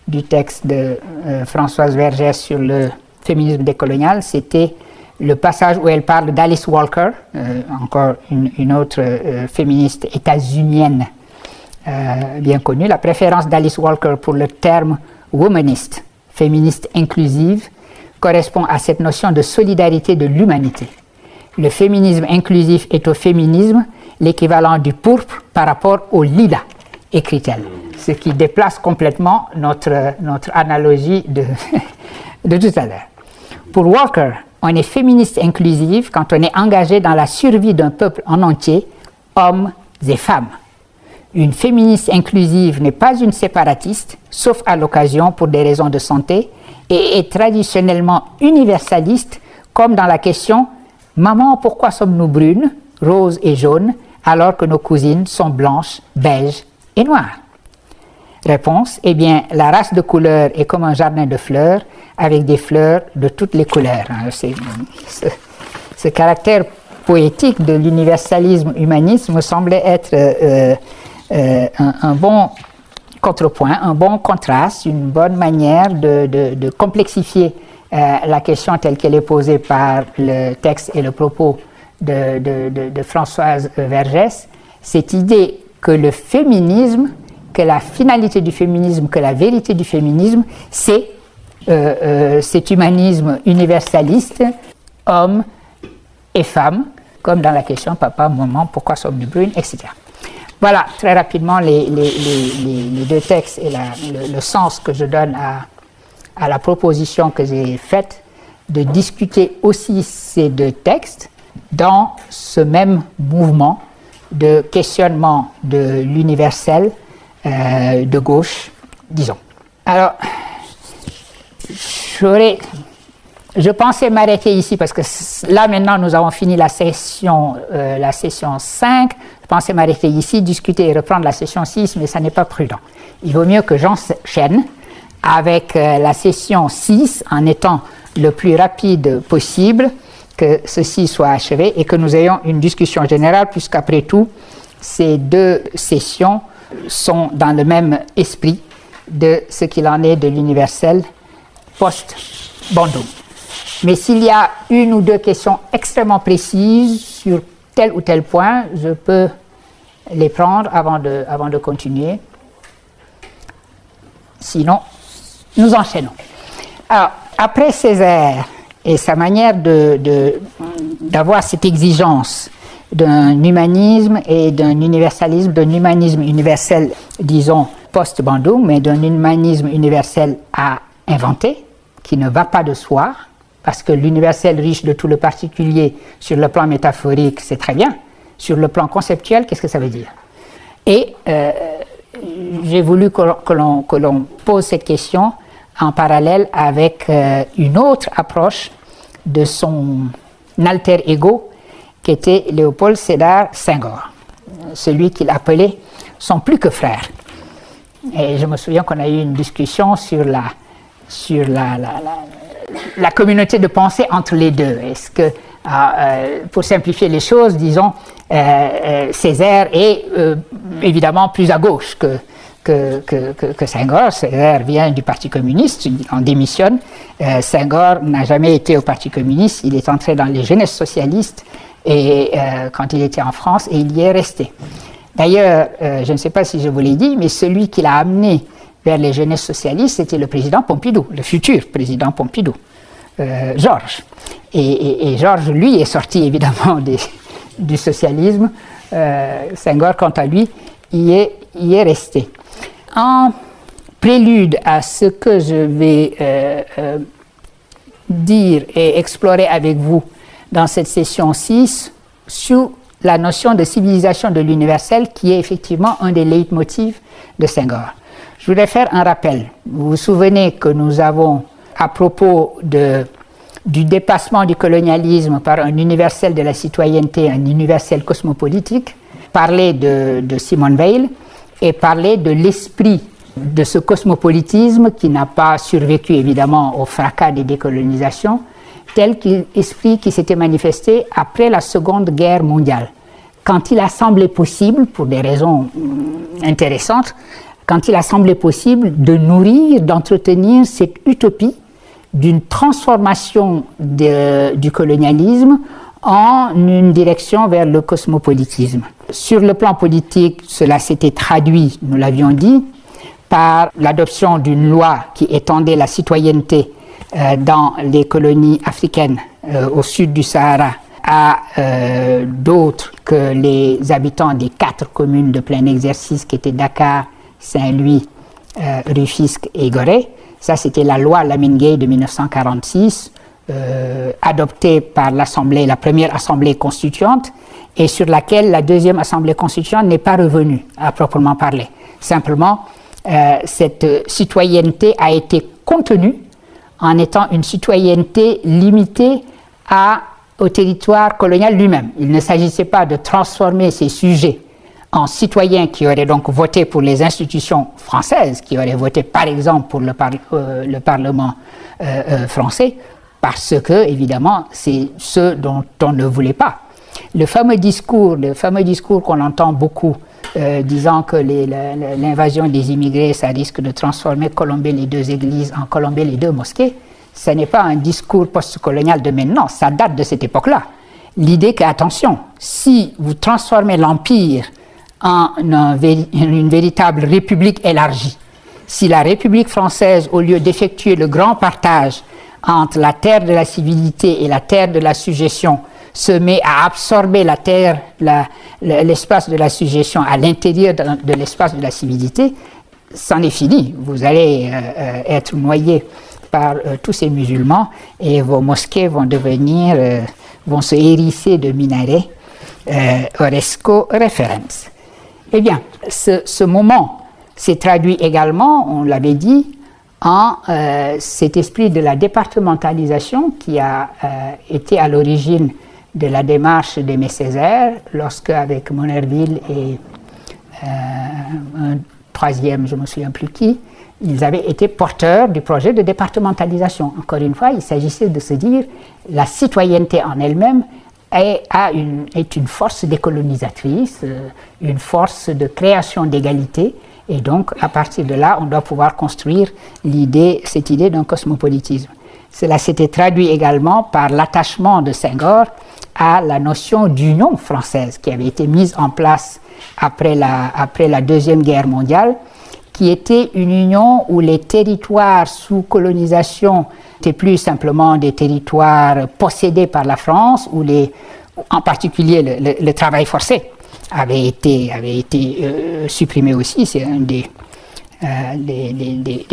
du texte de Françoise Vergès sur le féminisme décolonial, c'était le passage où elle parle d'Alice Walker, encore une autre féministe états-unienne bien connue, la préférence d'Alice Walker pour le terme womaniste, féministe inclusive, correspond à cette notion de solidarité de l'humanité. Le féminisme inclusif est au féminisme l'équivalent du pourpre par rapport au lilas, écrit-elle, ce qui déplace complètement notre analogie de tout à l'heure. Pour Walker, on est féministe inclusive quand on est engagé dans la survie d'un peuple en entier, hommes et femmes. Une féministe inclusive n'est pas une séparatiste, sauf à l'occasion pour des raisons de santé, et est traditionnellement universaliste, comme dans la question « Maman, pourquoi sommes-nous brunes, roses et jaunes, alors que nos cousines sont blanches, beiges et noires ?» Réponse, eh bien, la race de couleurs est comme un jardin de fleurs, avec des fleurs de toutes les couleurs. Ce caractère poétique de l'universalisme humaniste me semblait être un bon contrepoint, un bon contraste, une bonne manière de complexifier la question telle qu'elle est posée par le texte et le propos de Françoise Vergès, cette idée que le féminisme, que la finalité du féminisme, que la vérité du féminisme, c'est cet humanisme universaliste, hommes et femmes, comme dans la question papa, maman, pourquoi sommes-nous brunes, etc. Voilà très rapidement les deux textes et le sens que je donne à la proposition que j'ai faite de discuter aussi ces deux textes dans ce même mouvement de questionnement de l'universel de gauche, disons. Alors, je pensais m'arrêter ici parce que là maintenant nous avons fini la session 5, je pensais m'arrêter ici, discuter et reprendre la session 6, mais ça n'est pas prudent. Il vaut mieux que j'enchaîne avec la session 6 en étant le plus rapide possible, que ceci soit achevé et que nous ayons une discussion générale, puisqu'après tout, ces deux sessions sont dans le même esprit de ce qu'il en est de l'universel post-Bandung. Mais s'il y a une ou deux questions extrêmement précises sur tel ou tel point, je peux les prendre avant de continuer. Sinon, nous enchaînons. Alors, après Césaire et sa manière d'avoir cette exigence d'un humanisme et d'un universalisme, d'un humanisme universel, disons, post-Bandung, mais d'un humanisme universel à inventer, qui ne va pas de soi, parce que l'universel riche de tout le particulier sur le plan métaphorique, c'est très bien. Sur le plan conceptuel, qu'est-ce que ça veut dire? Et j'ai voulu que l'on pose cette question en parallèle avec une autre approche de son alter ego, qui était Léopold Sédar Senghor, celui qu'il appelait son plus que frère. Et je me souviens qu'on a eu une discussion sur la communauté de pensée entre les deux. Est-ce que, pour simplifier les choses, disons, Césaire est évidemment plus à gauche que Senghor. Césaire vient du Parti communiste, il en démissionne. Senghor n'a jamais été au Parti communiste, il est entré dans les jeunesses socialistes et, quand il était en France, et il y est resté. D'ailleurs, je ne sais pas si je vous l'ai dit, mais celui qui l'a amené vers les jeunesses socialistes, c'était le président Pompidou, le futur président Pompidou, Georges. Et Georges, lui, est sorti évidemment du socialisme. Senghor, quant à lui, y est resté. En prélude à ce que je vais dire et explorer avec vous dans cette session 6, sous la notion de civilisation de l'universel, qui est effectivement un des leitmotifs de Senghor. Je voudrais faire un rappel. Vous vous souvenez que nous avons, à propos du dépassement du colonialisme par un universel de la citoyenneté, un universel cosmopolitique, parlé de Simone Weil et parlé de l'esprit de ce cosmopolitisme qui n'a pas survécu évidemment au fracas des décolonisations, tel qu'esprit qui s'était manifesté après la Seconde Guerre mondiale. Quand il a semblé possible, pour des raisons intéressantes, quand il a semblé possible de nourrir, d'entretenir cette utopie d'une transformation du colonialisme en une direction vers le cosmopolitisme. Sur le plan politique, cela s'était traduit, nous l'avions dit, par l'adoption d'une loi qui étendait la citoyenneté dans les colonies africaines au sud du Sahara à d'autres que les habitants des 4 communes de plein exercice qui étaient Dakar, Saint-Louis, Rufisque et Gorée. Ça, c'était la loi Lamine Gueye de 1946, adoptée par l'Assemblée, la première Assemblée constituante, et sur laquelle la deuxième Assemblée constituante n'est pas revenue à proprement parler. Simplement, cette citoyenneté a été contenue en étant une citoyenneté limitée au territoire colonial lui-même. Il ne s'agissait pas de transformer ces sujets en citoyens qui auraient donc voté pour les institutions françaises, qui auraient voté par exemple pour le Parlement français, parce que, évidemment, c'est ce dont on ne voulait pas. Le fameux discours qu'on entend beaucoup, disant que l'invasion des immigrés, ça risque de transformer Colombey les 2 églises en Colombey les 2 mosquées, ce n'est pas un discours postcolonial de maintenant, ça date de cette époque-là. L'idée que, attention, si vous transformez l'Empire en une véritable république élargie, si la République française, au lieu d'effectuer le grand partage entre la terre de la civilité et la terre de la sujétion, se met à absorber la terre, l'espace de la sujétion à l'intérieur de l'espace de la civilité, c'en est fini. Vous allez être noyé par tous ces musulmans et vos mosquées vont vont se hérisser de minarets Oresco Referens. Eh bien, ce moment s'est traduit également, on l'avait dit, en cet esprit de la départementalisation qui a été à l'origine de la démarche d'Aimé Césaire, lorsque, avec Monnerville et un troisième, je ne me souviens plus qui, ils avaient été porteurs du projet de départementalisation. Encore une fois, il s'agissait de se dire la citoyenneté en elle-même est une force décolonisatrice, une force de création d'égalité, et donc à partir de là, on doit pouvoir construire cette idée d'un cosmopolitisme. Cela s'était traduit également par l'attachement de Senghor à la notion d'union française qui avait été mise en place après la Deuxième Guerre mondiale, qui était une union où les territoires sous colonisation n'étaient plus simplement des territoires possédés par la France, où en particulier le travail forcé avait été supprimé aussi. C'est une des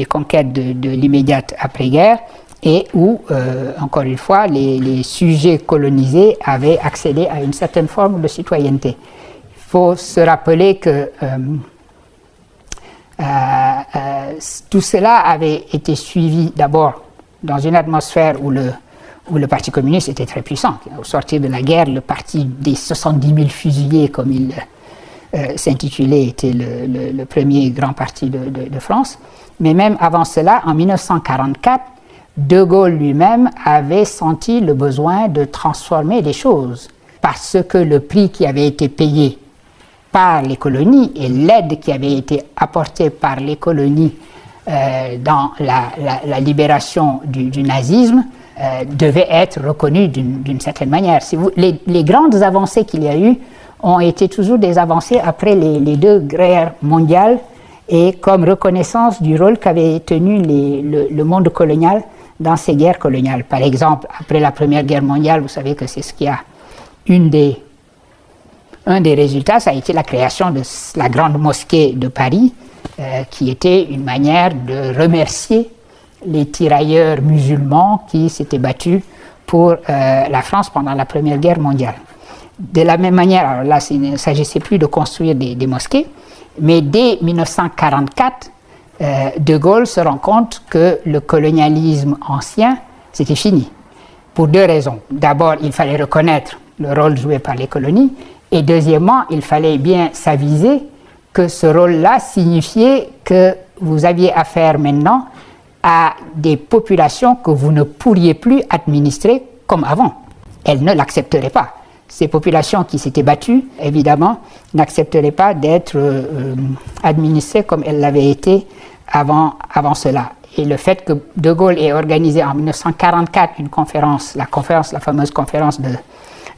conquêtes de l'immédiate après-guerre, et où, encore une fois, les sujets colonisés avaient accédé à une certaine forme de citoyenneté. Il faut se rappeler que tout cela avait été suivi d'abord dans une atmosphère où le Parti communiste était très puissant. Au sortir de la guerre, le parti des 70 000 fusillés, comme il s'intitulait, était le premier grand parti de France. Mais même avant cela, en 1944, De Gaulle lui-même avait senti le besoin de transformer les choses, parce que le prix qui avait été payé par les colonies et l'aide qui avait été apportée par les colonies dans la libération du nazisme devait être reconnue d'une certaine manière. Les grandes avancées qu'il y a eu ont été toujours des avancées après les 2 guerres mondiales et comme reconnaissance du rôle qu'avait tenu le monde colonial dans ces guerres coloniales. Par exemple, après la Première Guerre mondiale, vous savez que c'est ce qui a un des résultats, ça a été la création de la Grande Mosquée de Paris, qui était une manière de remercier les tirailleurs musulmans qui s'étaient battus pour la France pendant la Première Guerre mondiale. De la même manière, alors là, il ne s'agissait plus de construire des mosquées, mais dès 1944, De Gaulle se rend compte que le colonialisme ancien, c'était fini, pour 2 raisons. D'abord, il fallait reconnaître le rôle joué par les colonies, et deuxièmement, il fallait bien s'aviser que ce rôle-là signifiait que vous aviez affaire maintenant à des populations que vous ne pourriez plus administrer comme avant. Elles ne l'accepteraient pas. Ces populations qui s'étaient battues, évidemment, n'accepteraient pas d'être administrées comme elles l'avaient été avant cela. Et le fait que De Gaulle ait organisé en 1944 une conférence, la fameuse conférence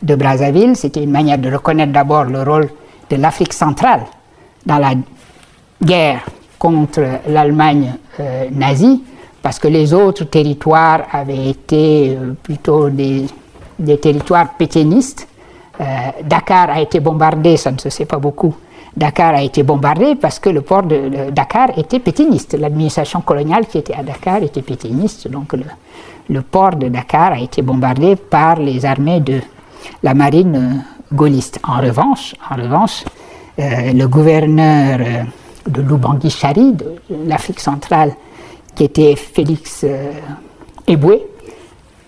de Brazzaville. C'était une manière de reconnaître d'abord le rôle de l'Afrique centrale dans la guerre contre l'Allemagne nazie, parce que les autres territoires avaient été plutôt des territoires pétainistes. Dakar a été bombardé, ça ne se sait pas beaucoup. Dakar a été bombardé parce que le port de Dakar était pétainiste. L'administration coloniale qui était à Dakar était pétainiste, donc le port de Dakar a été bombardé par les armées de la marine gaulliste. En revanche, le gouverneur de l'Oubangui-Chari, de l'Afrique centrale, qui était Félix Éboué,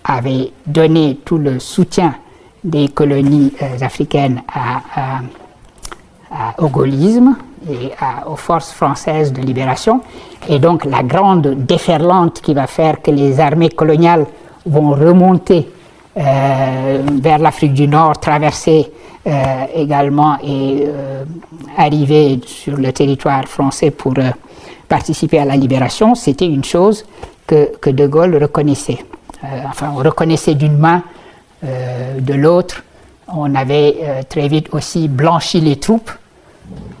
avait donné tout le soutien des colonies africaines au gaullisme et aux forces françaises de libération. Et donc la grande déferlante qui va faire que les armées coloniales vont remonter vers l'Afrique du Nord, traverser également et arriver sur le territoire français pour participer à la libération, c'était une chose que De Gaulle reconnaissait. Enfin, on reconnaissait d'une main, de l'autre, on avait très vite aussi blanchi les troupes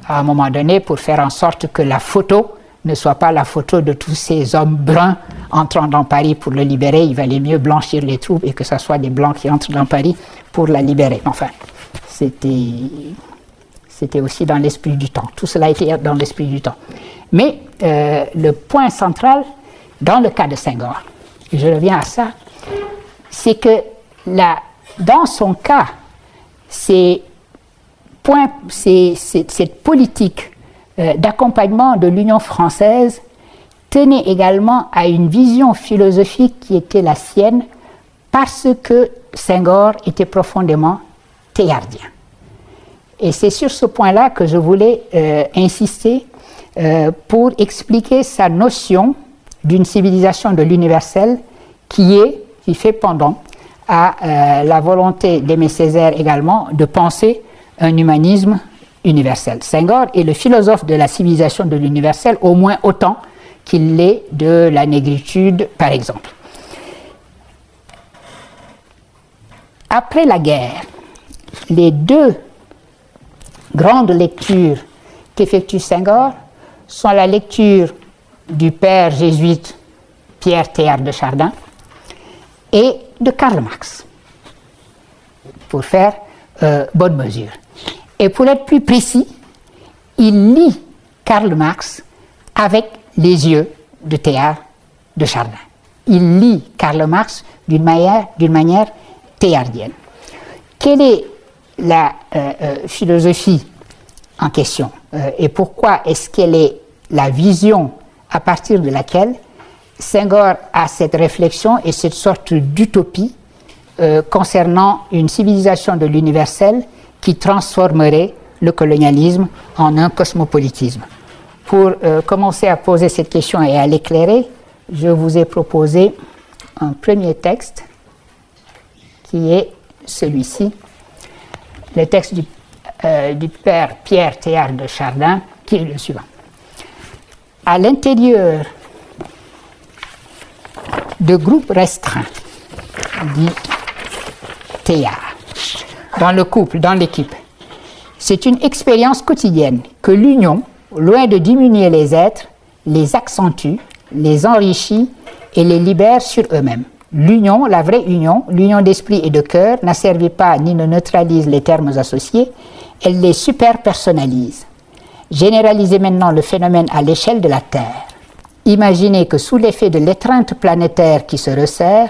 à un moment donné pour faire en sorte que la photo ne soit pas la photo de tous ces hommes bruns entrant dans Paris pour le libérer. Il valait mieux blanchir les troupes et que ce soit des blancs qui entrent dans Paris pour la libérer. Enfin, c'était aussi dans l'esprit du temps. Tout cela était dans l'esprit du temps. Mais le point central dans le cas de Senghor, et je reviens à ça, c'est que dans son cas, cette politique d'accompagnement de l'Union française tenait également à une vision philosophique qui était la sienne parce que Senghor était profondément théardien. Et c'est sur ce point-là que je voulais insister pour expliquer sa notion d'une civilisation de l'universel qui fait pendant à la volonté d'Aimé Césaire également de penser un humanisme universel. Senghor est le philosophe de la civilisation de l'universel au moins autant qu'il l'est de la négritude, par exemple. Après la guerre, les deux grandes lectures qu'effectue Senghor sont la lecture du père jésuite Pierre Teilhard de Chardin et de Karl Marx, pour faire bonne mesure. Et pour être plus précis, il lit Karl Marx avec les yeux de Teilhard de Chardin. Il lit Karl Marx d'une manière théardienne. Quelle est la philosophie en question et pourquoi est-ce qu'elle est la vision à partir de laquelle Senghor a cette réflexion et cette sorte d'utopie concernant une civilisation de l'universel qui transformerait le colonialisme en un cosmopolitisme. Pour commencer à poser cette question et à l'éclairer, je vous ai proposé un premier texte qui est celui-ci, le texte du père Pierre Teilhard de Chardin, qui est le suivant. À l'intérieur de groupes restreints, dit Teilhard, dans le couple, dans l'équipe, c'est une expérience quotidienne que l'union, loin de diminuer les êtres, les accentue, les enrichit et les libère sur eux-mêmes. L'union, la vraie union, l'union d'esprit et de cœur, n'asservit pas ni ne neutralise les termes associés, elle les superpersonnalise. Généralisez maintenant le phénomène à l'échelle de la Terre. Imaginez que sous l'effet de l'étreinte planétaire qui se resserre,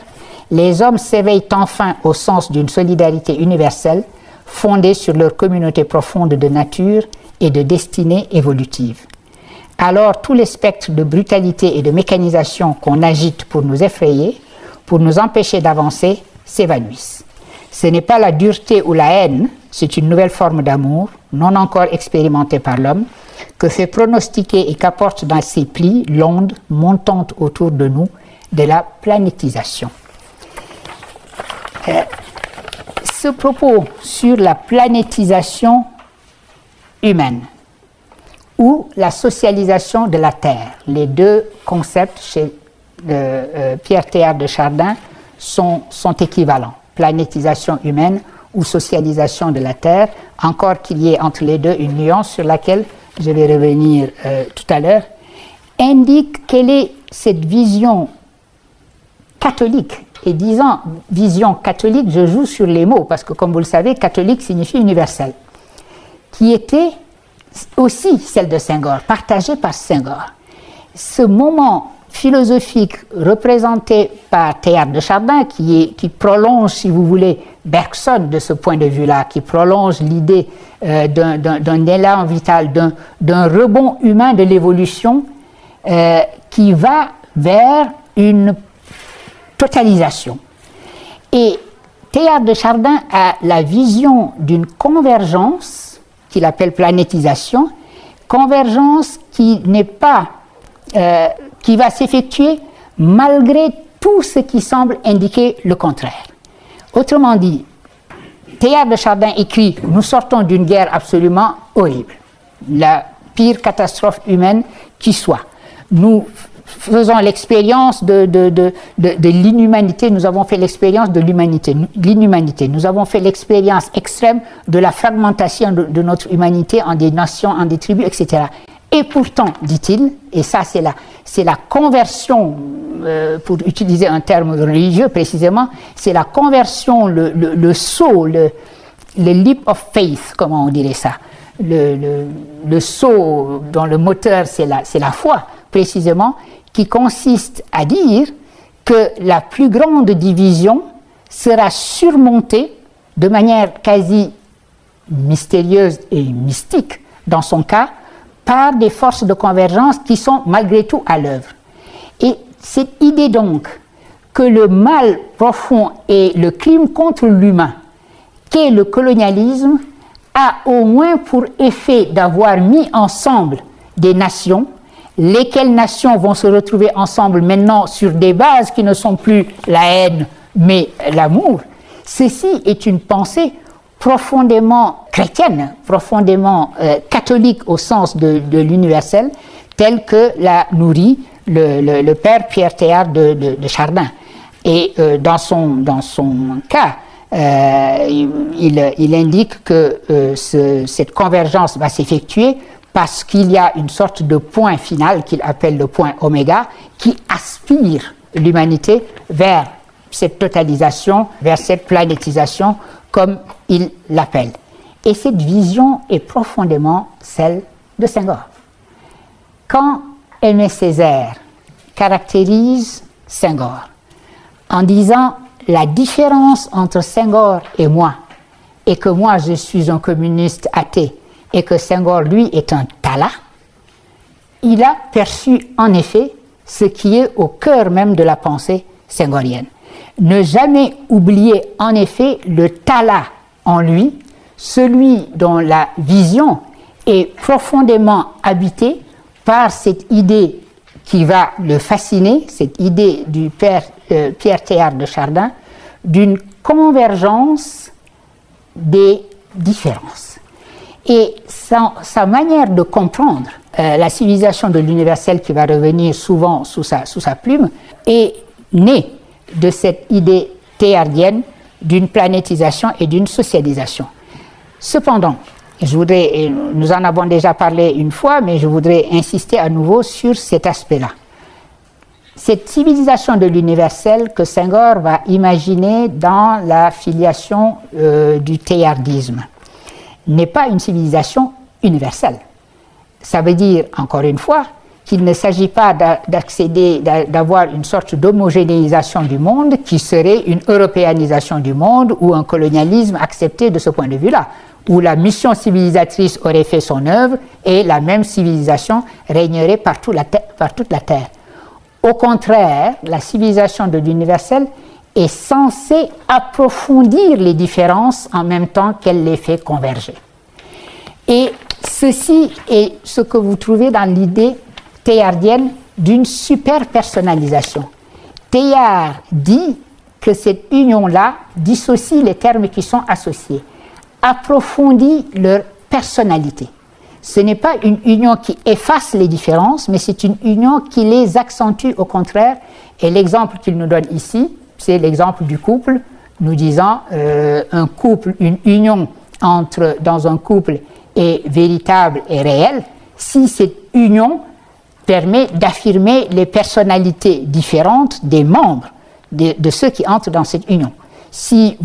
les hommes s'éveillent enfin au sens d'une solidarité universelle fondée sur leur communauté profonde de nature et de destinée évolutive. Alors tous les spectres de brutalité et de mécanisation qu'on agite pour nous effrayer, pour nous empêcher d'avancer, s'évanouissent. Ce n'est pas la dureté ou la haine, c'est une nouvelle forme d'amour, non encore expérimentée par l'homme, que fait pronostiquer et qu'apporte dans ses plis l'onde montante autour de nous de la planétisation. Ce propos sur la planétisation humaine ou la socialisation de la Terre, les deux concepts chez Pierre Teilhard de Chardin sont équivalents. Planétisation humaine ou socialisation de la terre, encore qu'il y ait entre les deux une nuance sur laquelle je vais revenir tout à l'heure, indique quelle est cette vision catholique. Et disant vision catholique, je joue sur les mots, parce que comme vous le savez, catholique signifie universel, qui était aussi celle de Senghor, partagée par Senghor. Ce moment philosophique représenté par Teilhard de Chardin, qui prolonge, si vous voulez, Bergson de ce point de vue-là, qui prolonge l'idée d'un élan vital, d'un rebond humain de l'évolution qui va vers une totalisation. Et Teilhard de Chardin a la vision d'une convergence qu'il appelle planétisation, convergence qui n'est pas qui va s'effectuer malgré tout ce qui semble indiquer le contraire. Autrement dit, Teilhard de Chardin écrit « Nous sortons d'une guerre absolument horrible, la pire catastrophe humaine qui soit. Nous faisons l'expérience de l'inhumanité, nous avons fait l'expérience de l'inhumanité, nous avons fait l'expérience extrême de la fragmentation de notre humanité en des nations, en des tribus, etc. Et pourtant, dit-il, et ça c'est la conversion, pour utiliser un terme religieux précisément, c'est la conversion, le saut, le leap of faith, comment on dirait ça, le saut dont le moteur c'est la foi, précisément, qui consiste à dire que la plus grande division sera surmontée de manière quasi mystérieuse et mystique, dans son cas, par des forces de convergence qui sont malgré tout à l'œuvre. Et cette idée donc que le mal profond et le crime contre l'humain qu'est le colonialisme a au moins pour effet d'avoir mis ensemble des nations, lesquelles nations vont se retrouver ensemble maintenant sur des bases qui ne sont plus la haine mais l'amour. Ceci est une pensée profondément chrétienne, profondément catholique au sens de l'universel, telle que l'a nourri le père Pierre Teilhard de Chardin. Et dans son cas, il indique que cette convergence va s'effectuer parce qu'il y a une sorte de point final qu'il appelle le point oméga qui aspire l'humanité vers cette totalisation, vers cette planétisation, comme il l'appelle. Et cette vision est profondément celle de Senghor. Quand Aimé Césaire caractérise Senghor en disant la différence entre Senghor et moi est que moi je suis un communiste athée et que Senghor lui est un Tala, il a perçu en effet ce qui est au cœur même de la pensée senghorienne. Ne jamais oublier en effet le Tala en lui, celui dont la vision est profondément habitée par cette idée qui va le fasciner, cette idée du père Pierre Teilhard de Chardin, d'une convergence des différences. Et sa manière de comprendre la civilisation de l'universel qui va revenir souvent sous sa plume est née de cette idée teilhardienne d'une planétisation et d'une socialisation. Cependant, nous en avons déjà parlé une fois, mais je voudrais insister à nouveau sur cet aspect-là. Cette civilisation de l'universel que Senghor va imaginer dans la filiation du teilhardisme n'est pas une civilisation universelle. Ça veut dire, encore une fois, qu'il ne s'agit pas d'avoir une sorte d'homogénéisation du monde qui serait une européanisation du monde ou un colonialisme accepté de ce point de vue-là, où la mission civilisatrice aurait fait son œuvre et la même civilisation régnerait par toute la Terre. Au contraire, la civilisation de l'universel est censée approfondir les différences en même temps qu'elle les fait converger. Et ceci est ce que vous trouvez dans l'idée teilhardienne d'une super-personnalisation. Teilhard dit que cette union-là dissocie les termes qui sont associés, approfondit leur personnalité. Ce n'est pas une union qui efface les différences, mais c'est une union qui les accentue au contraire. Et l'exemple qu'il nous donne ici, c'est l'exemple du couple nous disant un couple, une union dans un couple est véritable et réelle si cette union permet d'affirmer les personnalités différentes des membres, de ceux qui entrent dans cette union. Si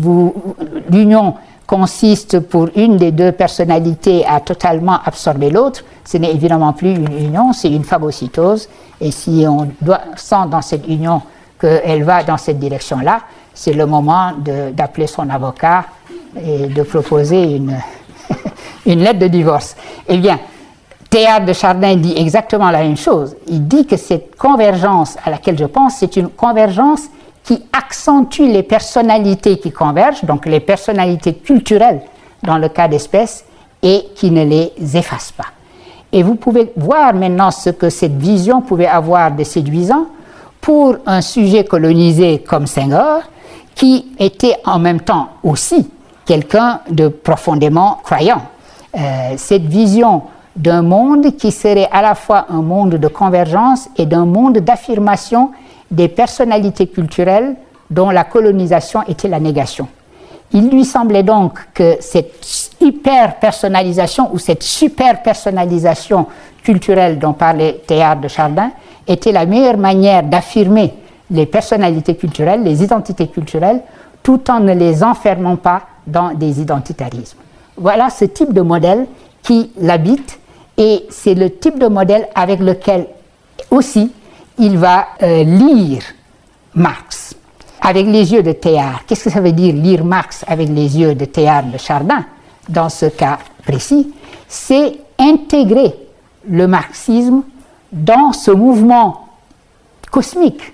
l'union consiste pour une des deux personnalités à totalement absorber l'autre, ce n'est évidemment plus une union, c'est une phagocytose. Et si on sent dans cette union qu'elle va dans cette direction-là, c'est le moment d'appeler son avocat et de proposer une lettre de divorce. Eh bien, Teilhard de Chardin dit exactement la même chose. Il dit que cette convergence à laquelle je pense, c'est une convergence qui accentue les personnalités qui convergent, donc les personnalités culturelles dans le cas d'espèce, et qui ne les efface pas. Et vous pouvez voir maintenant ce que cette vision pouvait avoir de séduisant pour un sujet colonisé comme Senghor, qui était en même temps aussi quelqu'un de profondément croyant. Cette vision d'un monde qui serait à la fois un monde de convergence et d'un monde d'affirmation des personnalités culturelles dont la colonisation était la négation. Il lui semblait donc que cette hyper-personnalisation ou cette super-personnalisation culturelle dont parlait Teilhard de Chardin était la meilleure manière d'affirmer les personnalités culturelles, les identités culturelles, tout en ne les enfermant pas dans des identitarismes. Voilà ce type de modèle qui l'habite, et c'est le type de modèle avec lequel aussi il va lire Marx avec les yeux de Teilhard. Qu'est-ce que ça veut dire lire Marx avec les yeux de Teilhard de Chardin? Dans ce cas précis, c'est intégrer le marxisme dans ce mouvement cosmique,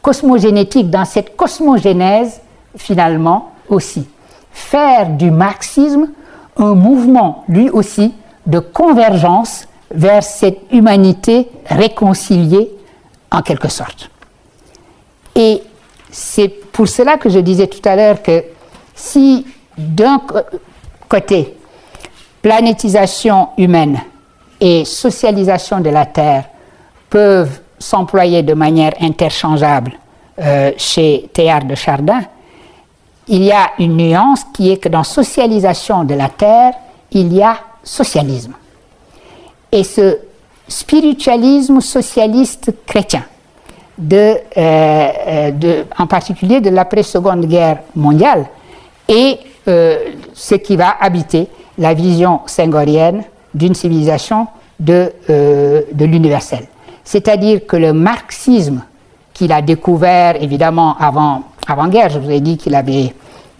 cosmogénétique, dans cette cosmogénèse finalement aussi. Faire du marxisme un mouvement, lui aussi, de convergence vers cette humanité réconciliée en quelque sorte. Et c'est pour cela que je disais tout à l'heure que si d'un côté, planétisation humaine et socialisation de la Terre peuvent s'employer de manière interchangeable chez Teilhard de Chardin, il y a une nuance qui est que dans socialisation de la Terre, il y a socialisme. Et ce spiritualisme socialiste chrétien, en particulier de l'après-seconde guerre mondiale, est ce qui va habiter la vision senghorienne d'une civilisation de l'universel. C'est-à-dire que le marxisme qu'il a découvert évidemment avant-guerre, je vous ai dit qu'il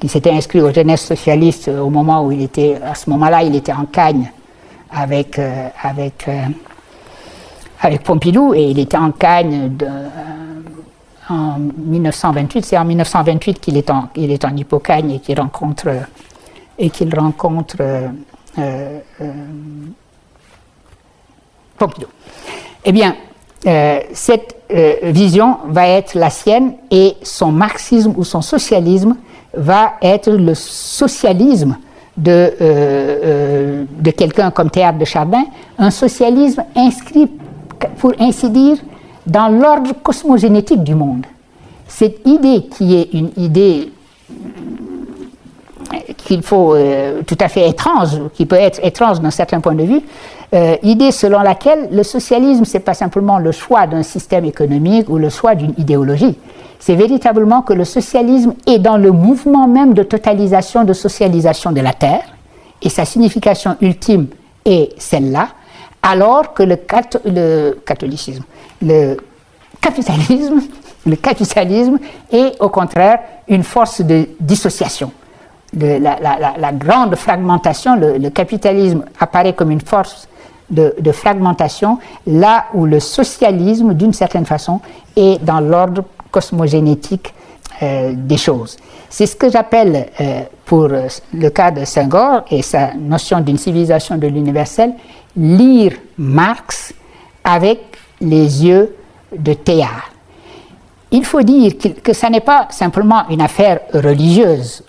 s'était inscrit aux jeunesses socialistes au moment où il était, à ce moment-là, il était en Cagne avec Pompidou, et il était en Cagne en 1928. C'est en 1928 qu'il est en Hippocagne et qu'il rencontre Pompidou. Eh bien, cette vision va être la sienne, et son marxisme ou son socialisme va être le socialisme de quelqu'un comme Teilhard de Chardin, un socialisme inscrit, pour ainsi dire, dans l'ordre cosmogénétique du monde. Cette idée qui est une idée qu'il faut tout à fait étrange, qui peut être étrange d'un certain point de vue, idée selon laquelle le socialisme, ce n'est pas simplement le choix d'un système économique ou le choix d'une idéologie. C'est véritablement que le socialisme est dans le mouvement même de totalisation, de socialisation de la Terre, et sa signification ultime est celle-là, alors que le capitalisme est au contraire une force de dissociation. La grande fragmentation, le capitalisme apparaît comme une force de fragmentation, là où le socialisme, d'une certaine façon, est dans l'ordre cosmogénétique des choses. C'est ce que j'appelle, pour le cas de Senghor et sa notion d'une civilisation de l'universel, lire Marx avec les yeux de Teilhard. Il faut dire que ça n'est pas simplement une affaire religieuse.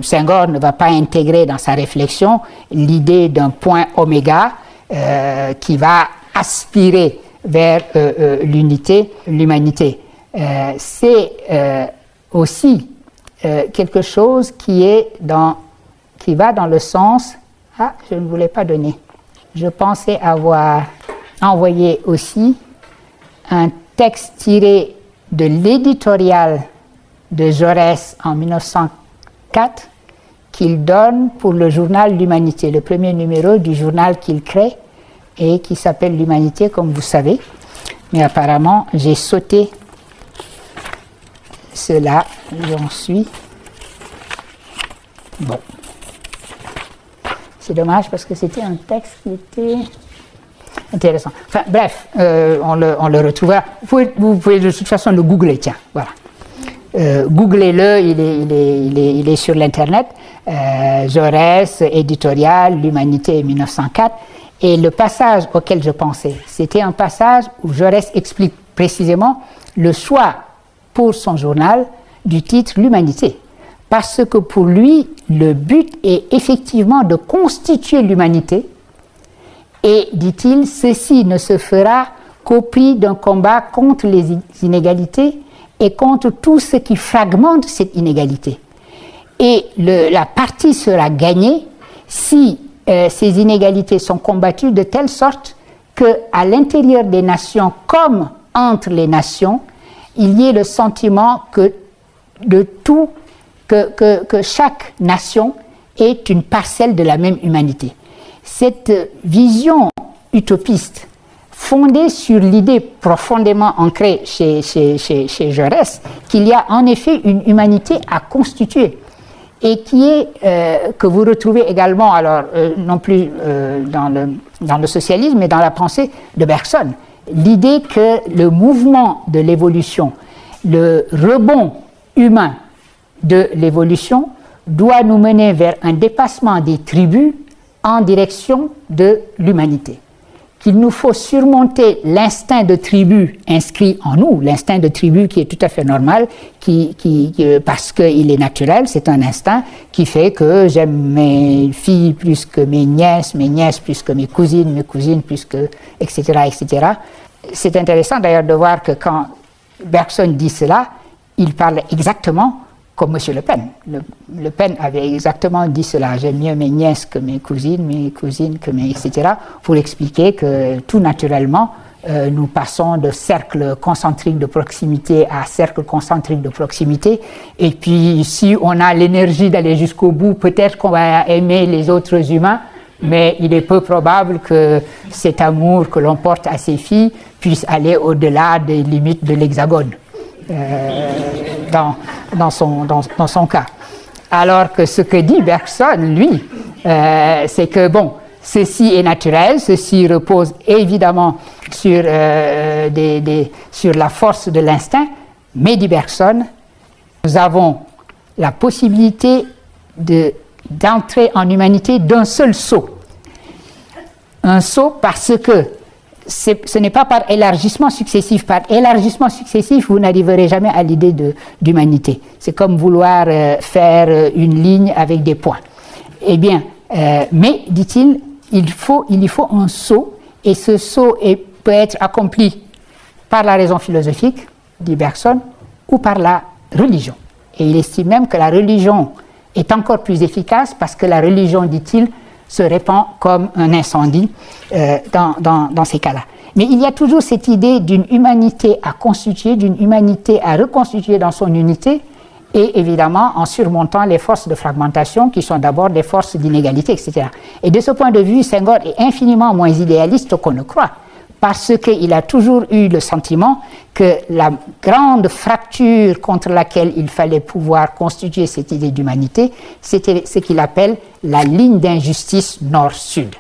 Senghor ne va pas intégrer dans sa réflexion l'idée d'un point oméga qui va aspirer vers l'unité, l'humanité. C'est aussi quelque chose qui va dans le sens... Ah, je ne voulais pas donner. Je pensais avoir envoyé aussi un texte tiré de l'éditorial de Jaurès en 1904 qu'il donne pour le journal L'Humanité, le premier numéro du journal qu'il crée et qui s'appelle L'Humanité, comme vous savez. Mais apparemment, j'ai sauté cela, j'en suis. Bon. C'est dommage parce que c'était un texte qui était intéressant. Enfin, bref, on le retrouvera. Vous pouvez de toute façon le googler, tiens, voilà. Googlez-le, il est sur l'internet. Jaurès, éditorial, L'Humanité 1904. Et le passage auquel je pensais, c'était un passage où Jaurès explique précisément le choix pour son journal du titre L'Humanité. Parce que pour lui, le but est effectivement de constituer l'humanité. Et, dit-il, ceci ne se fera qu'au prix d'un combat contre les inégalités et contre tout ce qui fragmente cette inégalité. Et la partie sera gagnée si ces inégalités sont combattues de telle sorte qu'à l'intérieur des nations comme entre les nations, il y ait le sentiment que chaque nation est une parcelle de la même humanité. Cette vision utopiste, fondée sur l'idée profondément ancrée chez Jaurès, qu'il y a en effet une humanité à constituer, et qui est, que vous retrouvez également, alors non plus dans le socialisme, mais dans la pensée de Bergson. L'idée que le mouvement de l'évolution, le rebond humain de l'évolution doit nous mener vers un dépassement des tribus en direction de l'humanité. Qu'il nous faut surmonter l'instinct de tribu inscrit en nous, l'instinct de tribu qui est tout à fait normal, parce qu'il est naturel, c'est un instinct qui fait que j'aime mes filles plus que mes nièces plus que mes cousines plus que, etc., etc. C'est intéressant d'ailleurs de voir que quand Bergson dit cela, il parle exactement comme M. Le Pen. Le Pen avait exactement dit cela. J'aime mieux mes nièces que mes cousines que mes... etc. pour expliquer que tout naturellement, nous passons de cercles concentriques de proximité à cercles concentriques de proximité. Et puis, si on a l'énergie d'aller jusqu'au bout, peut-être qu'on va aimer les autres humains, mais il est peu probable que cet amour que l'on porte à ses filles puisse aller au-delà des limites de l'hexagone. Dans son cas. Alors que ce que dit Bergson, lui, c'est que, bon, ceci est naturel, ceci repose évidemment sur la force de l'instinct, mais, dit Bergson, nous avons la possibilité d'entrer en humanité d'un seul saut. Un saut parce que ce n'est pas par élargissement successif. Par élargissement successif, vous n'arriverez jamais à l'idée d'humanité. C'est comme vouloir faire une ligne avec des points. Eh bien, mais, dit-il, il y faut un saut, et ce saut peut être accompli par la raison philosophique, dit Bergson, ou par la religion. Et il estime même que la religion est encore plus efficace parce que la religion, dit-il, se répand comme un incendie dans ces cas-là. Mais il y a toujours cette idée d'une humanité à constituer, d'une humanité à reconstituer dans son unité, et évidemment en surmontant les forces de fragmentation qui sont d'abord des forces d'inégalité, etc. Et de ce point de vue, Senghor est infiniment moins idéaliste qu'on ne croit, parce qu'il a toujours eu le sentiment que la grande fracture contre laquelle il fallait pouvoir constituer cette idée d'humanité, c'était ce qu'il appelle la ligne d'injustice nord-sud.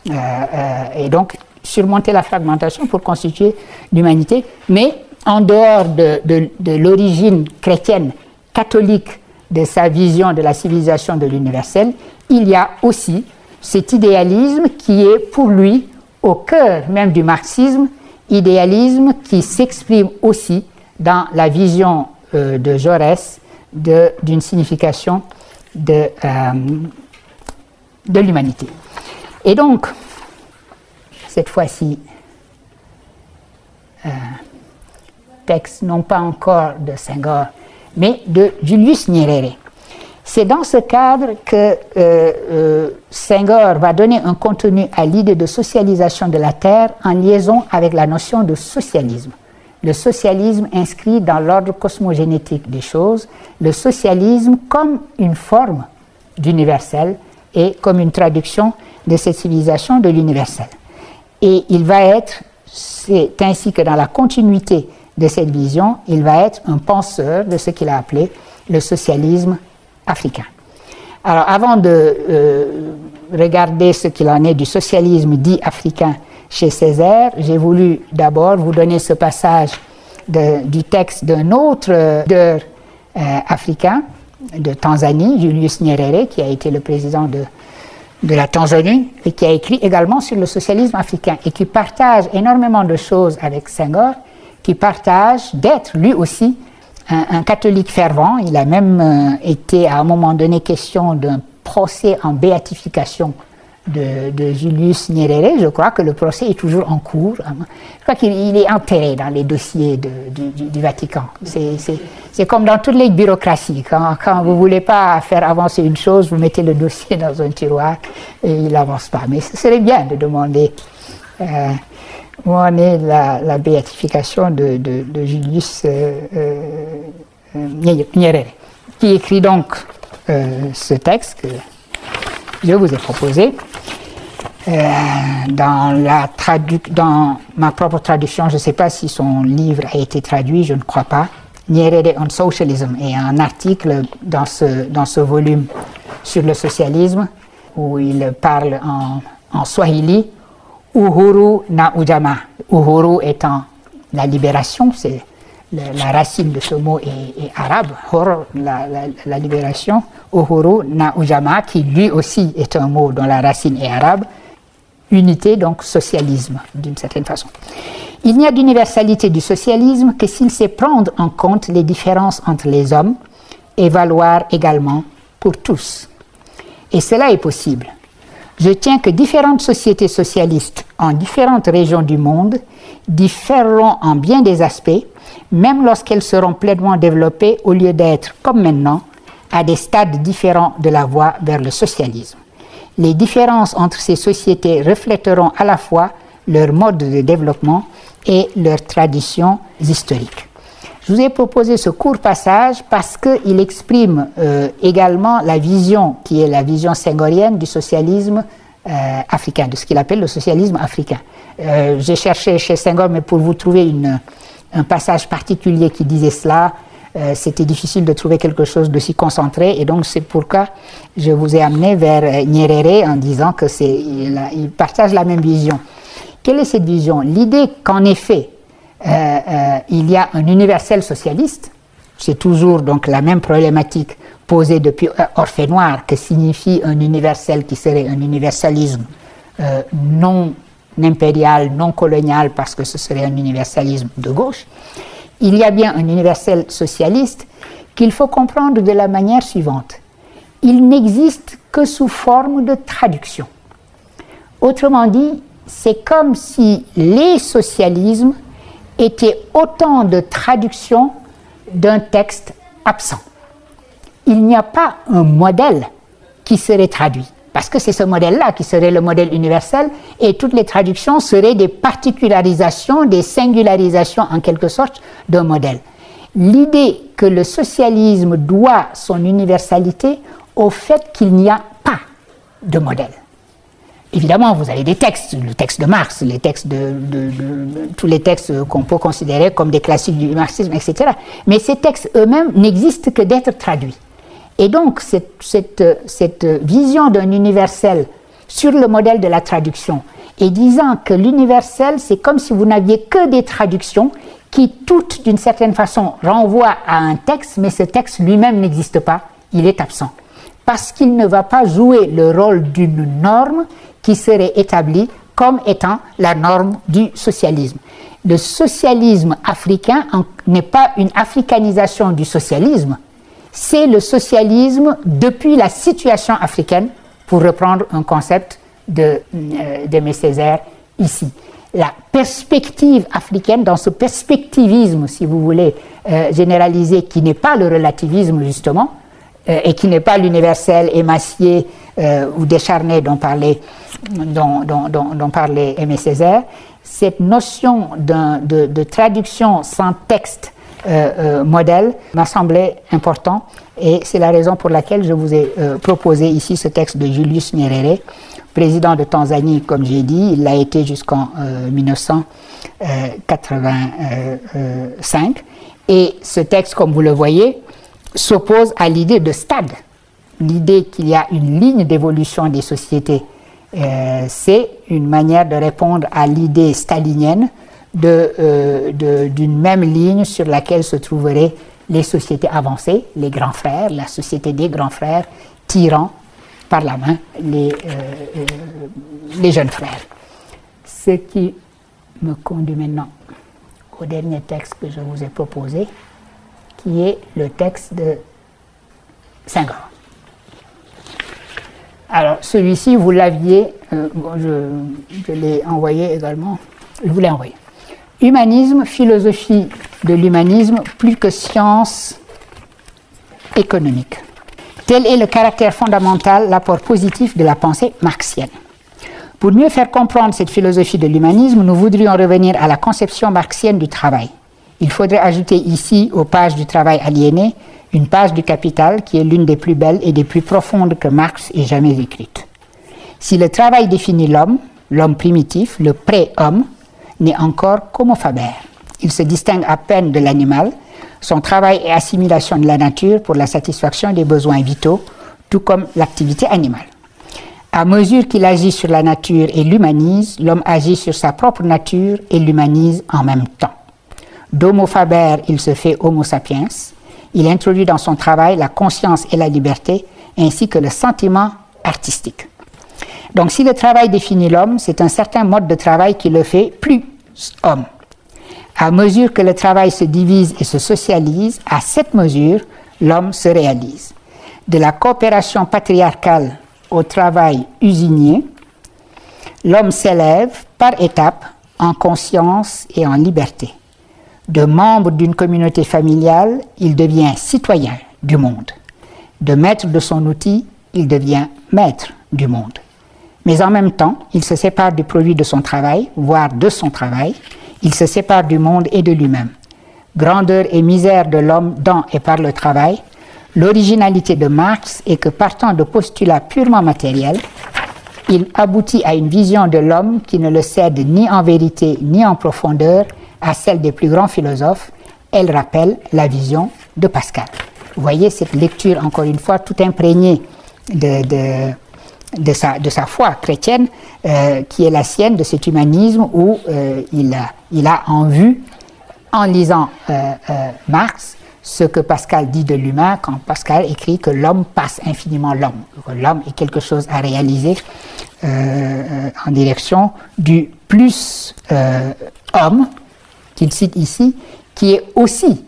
Et donc, surmonter la fragmentation pour constituer l'humanité, mais en dehors de l'origine chrétienne, catholique de sa vision de la civilisation de l'universel, il y a aussi cet idéalisme qui est pour lui au cœur même du marxisme, idéalisme qui s'exprime aussi dans la vision de Jaurès d'une signification de l'humanité. Et donc, cette fois-ci, texte non pas encore de Senghor, mais de Julius Nyerere. C'est dans ce cadre que Senghor va donner un contenu à l'idée de socialisation de la terre en liaison avec la notion de socialisme. Le socialisme inscrit dans l'ordre cosmogénétique des choses, le socialisme comme une forme d'universel et comme une traduction de cette civilisation de l'universel. Et il va être, c'est ainsi que dans la continuité de cette vision, il va être un penseur de ce qu'il a appelé le socialisme africain. Alors, avant de regarder ce qu'il en est du socialisme dit africain chez Césaire, j'ai voulu d'abord vous donner ce passage du texte d'un autre leader africain de Tanzanie, Julius Nyerere, qui a été le président de la Tanzanie et qui a écrit également sur le socialisme africain et qui partage énormément de choses avec Senghor, qui partage d'être lui aussi un catholique fervent. Il a même été à un moment donné question d'un procès en béatification de Julius Nyerere. Je crois que le procès est toujours en cours. Je crois qu'il est enterré dans les dossiers du Vatican. C'est comme dans toutes les bureaucraties. Quand vous ne voulez pas faire avancer une chose, vous mettez le dossier dans un tiroir et il n'avance pas. Mais ce serait bien de demander où en est la béatification de Julius Nyerere, qui écrit donc ce texte que je vous ai proposé. Dans ma propre traduction, je ne sais pas si son livre a été traduit, je ne crois pas. Nyerere on Socialism, et un article dans ce volume sur le socialisme où il parle en Swahili, Uhuru na Ujamaa. Uhuru étant la libération, c'est la racine de ce mot est arabe, la libération. Uhuru na Ujamaa, qui lui aussi est un mot dont la racine est arabe. Unité, donc socialisme, d'une certaine façon. Il n'y a d'universalité du socialisme que s'il sait prendre en compte les différences entre les hommes et valoir également pour tous. Et cela est possible. Je tiens que différentes sociétés socialistes en différentes régions du monde différeront en bien des aspects, même lorsqu'elles seront pleinement développées au lieu d'être, comme maintenant, à des stades différents de la voie vers le socialisme. Les différences entre ces sociétés reflèteront à la fois leur mode de développement et leurs traditions historiques. Je vous ai proposé ce court passage parce qu'il exprime également la vision qui est la vision senghorienne du socialisme africain, de ce qu'il appelle le socialisme africain. J'ai cherché chez Senghor, mais pour vous trouver un passage particulier qui disait cela, c'était difficile de trouver quelque chose de si concentré, et donc c'est pourquoi je vous ai amené vers Nyerere en disant que il partage la même vision. Quelle est cette vision? L'idée qu'en effet, il y a un universel socialiste, c'est toujours donc la même problématique posée depuis Orphée Noire, que signifie un universel qui serait un universalisme non impérial, non colonial, parce que ce serait un universalisme de gauche. Il y a bien un universel socialiste qu'il faut comprendre de la manière suivante. Il n'existe que sous forme de traduction. Autrement dit, c'est comme si les socialismes étaient autant de traductions d'un texte absent. Il n'y a pas un modèle qui serait traduit, parce que c'est ce modèle-là qui serait le modèle universel, et toutes les traductions seraient des particularisations, des singularisations en quelque sorte d'un modèle. L'idée que le socialisme doit son universalité au fait qu'il n'y a pas de modèle. Évidemment, vous avez des textes, le texte de Marx, les textes tous les textes qu'on peut considérer comme des classiques du marxisme, etc. Mais ces textes eux-mêmes n'existent que d'être traduits. Et donc, cette vision d'un universel sur le modèle de la traduction, et disant que l'universel, c'est comme si vous n'aviez que des traductions qui, toutes, d'une certaine façon, renvoient à un texte, mais ce texte lui-même n'existe pas, il est absent. Parce qu'il ne va pas jouer le rôle d'une norme qui serait établie comme étant la norme du socialisme. Le socialisme africain n'est pas une africanisation du socialisme, c'est le socialisme depuis la situation africaine, pour reprendre un concept d'Aimé Césaire ici. la perspective africaine, dans ce perspectivisme, si vous voulez, généralisé, qui n'est pas le relativisme justement, et qui n'est pas l'universel émacié ou décharné dont parlait Aimé Césaire, cette notion de traduction sans texte modèle m'a semblé important, et c'est la raison pour laquelle je vous ai proposé ici ce texte de Julius Nyerere, président de Tanzanie, comme j'ai dit. Il l'a été jusqu'en 1985, et ce texte, comme vous le voyez, s'oppose à l'idée de stade, l'idée qu'il y a une ligne d'évolution des sociétés. C'est une manière de répondre à l'idée stalinienne d'une même ligne sur laquelle se trouveraient les sociétés avancées, les grands frères, la société des grands frères, tirant par la main les jeunes frères. Ce qui me conduit maintenant au dernier texte que je vous ai proposé, qui est le texte de Senghor. Alors, celui-ci, vous l'aviez, je l'ai envoyé également, je vous l'ai envoyé. Humanisme, philosophie de l'humanisme, plus que science économique. Tel est le caractère fondamental, l'apport positif de la pensée marxienne. Pour mieux faire comprendre cette philosophie de l'humanisme, nous voudrions revenir à la conception marxienne du travail. Il faudrait ajouter ici, aux pages du travail aliéné, une page du Capital qui est l'une des plus belles et des plus profondes que Marx ait jamais écrite. Si le travail définit l'homme, l'homme primitif, le pré-homme, n'est encore qu'homo faber. Il se distingue à peine de l'animal. Son travail est assimilation de la nature pour la satisfaction des besoins vitaux, tout comme l'activité animale. À mesure qu'il agit sur la nature et l'humanise, l'homme agit sur sa propre nature et l'humanise en même temps. D'homo faber, il se fait homo sapiens. Il introduit dans son travail la conscience et la liberté, ainsi que le sentiment artistique. Donc si le travail définit l'homme, c'est un certain mode de travail qui le fait plus homme. À mesure que le travail se divise et se socialise, à cette mesure, l'homme se réalise. De la coopération patriarcale au travail usinier, l'homme s'élève par étapes en conscience et en liberté. De membre d'une communauté familiale, il devient citoyen du monde. De maître de son outil, il devient maître du monde. Mais en même temps, il se sépare du produit de son travail, voire de son travail. Il se sépare du monde et de lui-même. Grandeur et misère de l'homme dans et par le travail. L'originalité de Marx est que, partant de postulats purement matériels, il aboutit à une vision de l'homme qui ne le cède ni en vérité ni en profondeur à celle des plus grands philosophes. Elle rappelle la vision de Pascal. Vous voyez cette lecture, encore une fois, tout imprégnée de sa foi chrétienne, qui est la sienne, de cet humanisme où il a en vue, en lisant Marx, ce que Pascal dit de l'humain quand Pascal écrit que l'homme passe infiniment l'homme. L'homme est quelque chose à réaliser en direction du plus homme, qu'il cite ici, qui est aussi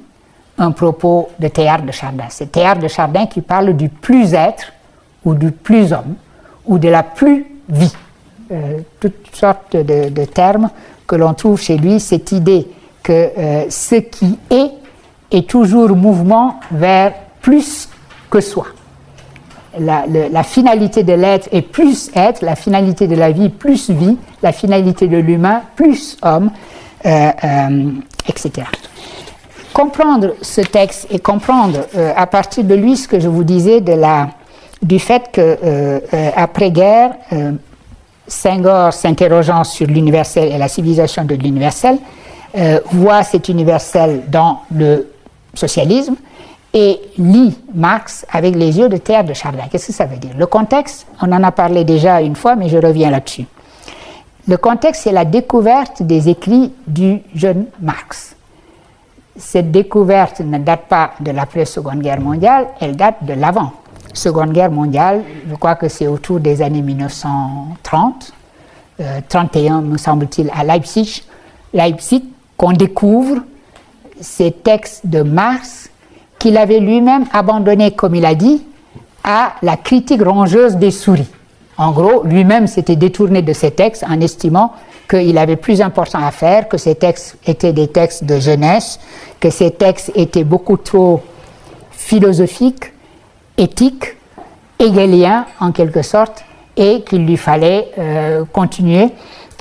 un propos de Teilhard de Chardin. C'est Teilhard de Chardin qui parle du plus-être ou du plus-homme, ou de la plus-vie. Toutes sortes de termes que l'on trouve chez lui, cette idée que ce qui est toujours mouvement vers plus que soi. La finalité de l'être est plus être, la finalité de la vie plus vie, la finalité de l'humain plus homme, etc. Comprendre ce texte et comprendre à partir de lui ce que je vous disais du fait que après-guerre, Senghor, s'interrogeant sur l'universel et la civilisation de l'universel, voit cet universel dans le socialisme et lit Marx avec les yeux de Teilhard de Chardin. Qu'est-ce que ça veut dire? Le contexte, on en a parlé déjà une fois, mais je reviens là-dessus. Le contexte, c'est la découverte des écrits du jeune Marx. Cette découverte ne date pas de l'après-Seconde Guerre mondiale, elle date de l'avant. Seconde Guerre mondiale, je crois que c'est autour des années 1930, 31 me semble-t-il, à Leipzig, qu'on découvre ces textes de Marx qu'il avait lui-même abandonné, comme il a dit, à la critique rongeuse des souris. En gros, lui-même s'était détourné de ces textes en estimant qu'il avait plus important à faire, que ces textes étaient des textes de jeunesse, que ces textes étaient beaucoup trop philosophiques, éthiques, hegéliens en quelque sorte, et qu'il lui fallait continuer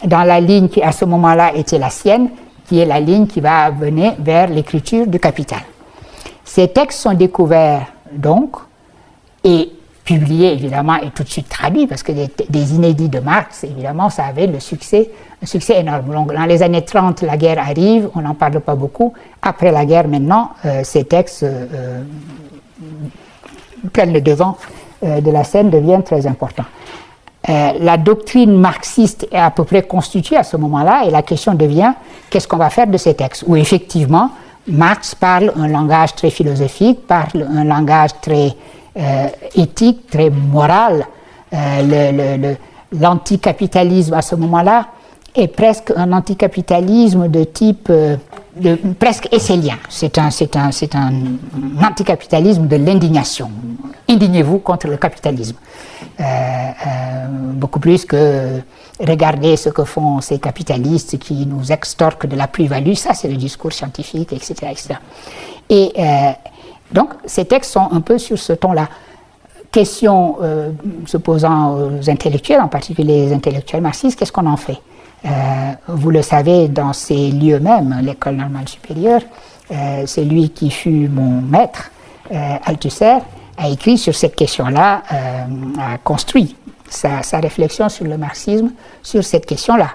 dans la ligne qui à ce moment-là était la sienne, qui est la ligne qui va mener vers l'écriture du Capital. Ces textes sont découverts donc et publiés évidemment et tout de suite traduits parce que des inédits de Marx, évidemment, ça avait un succès énorme. Donc, dans les années 30, la guerre arrive, on n'en parle pas beaucoup. Après la guerre, maintenant, ces textes prennent le devant de la scène, deviennent très importants. La doctrine marxiste est à peu près constituée à ce moment-là et la question devient qu'est-ce qu'on va faire de ces textes où effectivement Marx parle un langage très philosophique, parle un langage très éthique, très moral. L'anticapitalisme à ce moment-là est presque un anticapitalisme de type presque hegélien. C'est un anticapitalisme de l'indignation. Indignez-vous contre le capitalisme. Beaucoup plus que regardez ce que font ces capitalistes qui nous extorquent de la plus-value. Ça, c'est le discours scientifique, etc. etc. Et donc, ces textes sont un peu sur ce ton-là. Question se posant aux intellectuels, en particulier les intellectuels marxistes, qu'est-ce qu'on en fait? Vous le savez, dans ces lieux même, l'école normale supérieure, celui qui fut mon maître, Althusser, a écrit sur cette question-là, a construit sa réflexion sur le marxisme sur cette question-là,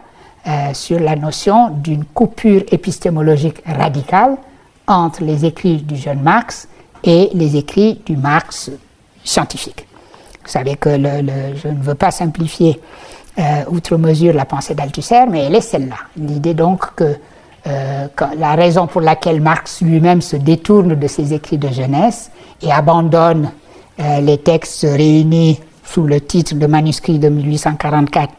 sur la notion d'une coupure épistémologique radicale entre les écrits du jeune Marx et les écrits du Marx scientifique. Vous savez que je ne veux pas simplifier outre mesure la pensée d'Althusser, mais elle est celle-là. L'idée donc que la raison pour laquelle Marx lui-même se détourne de ses écrits de jeunesse et abandonne les textes réunis sous le titre de manuscrit de 1844,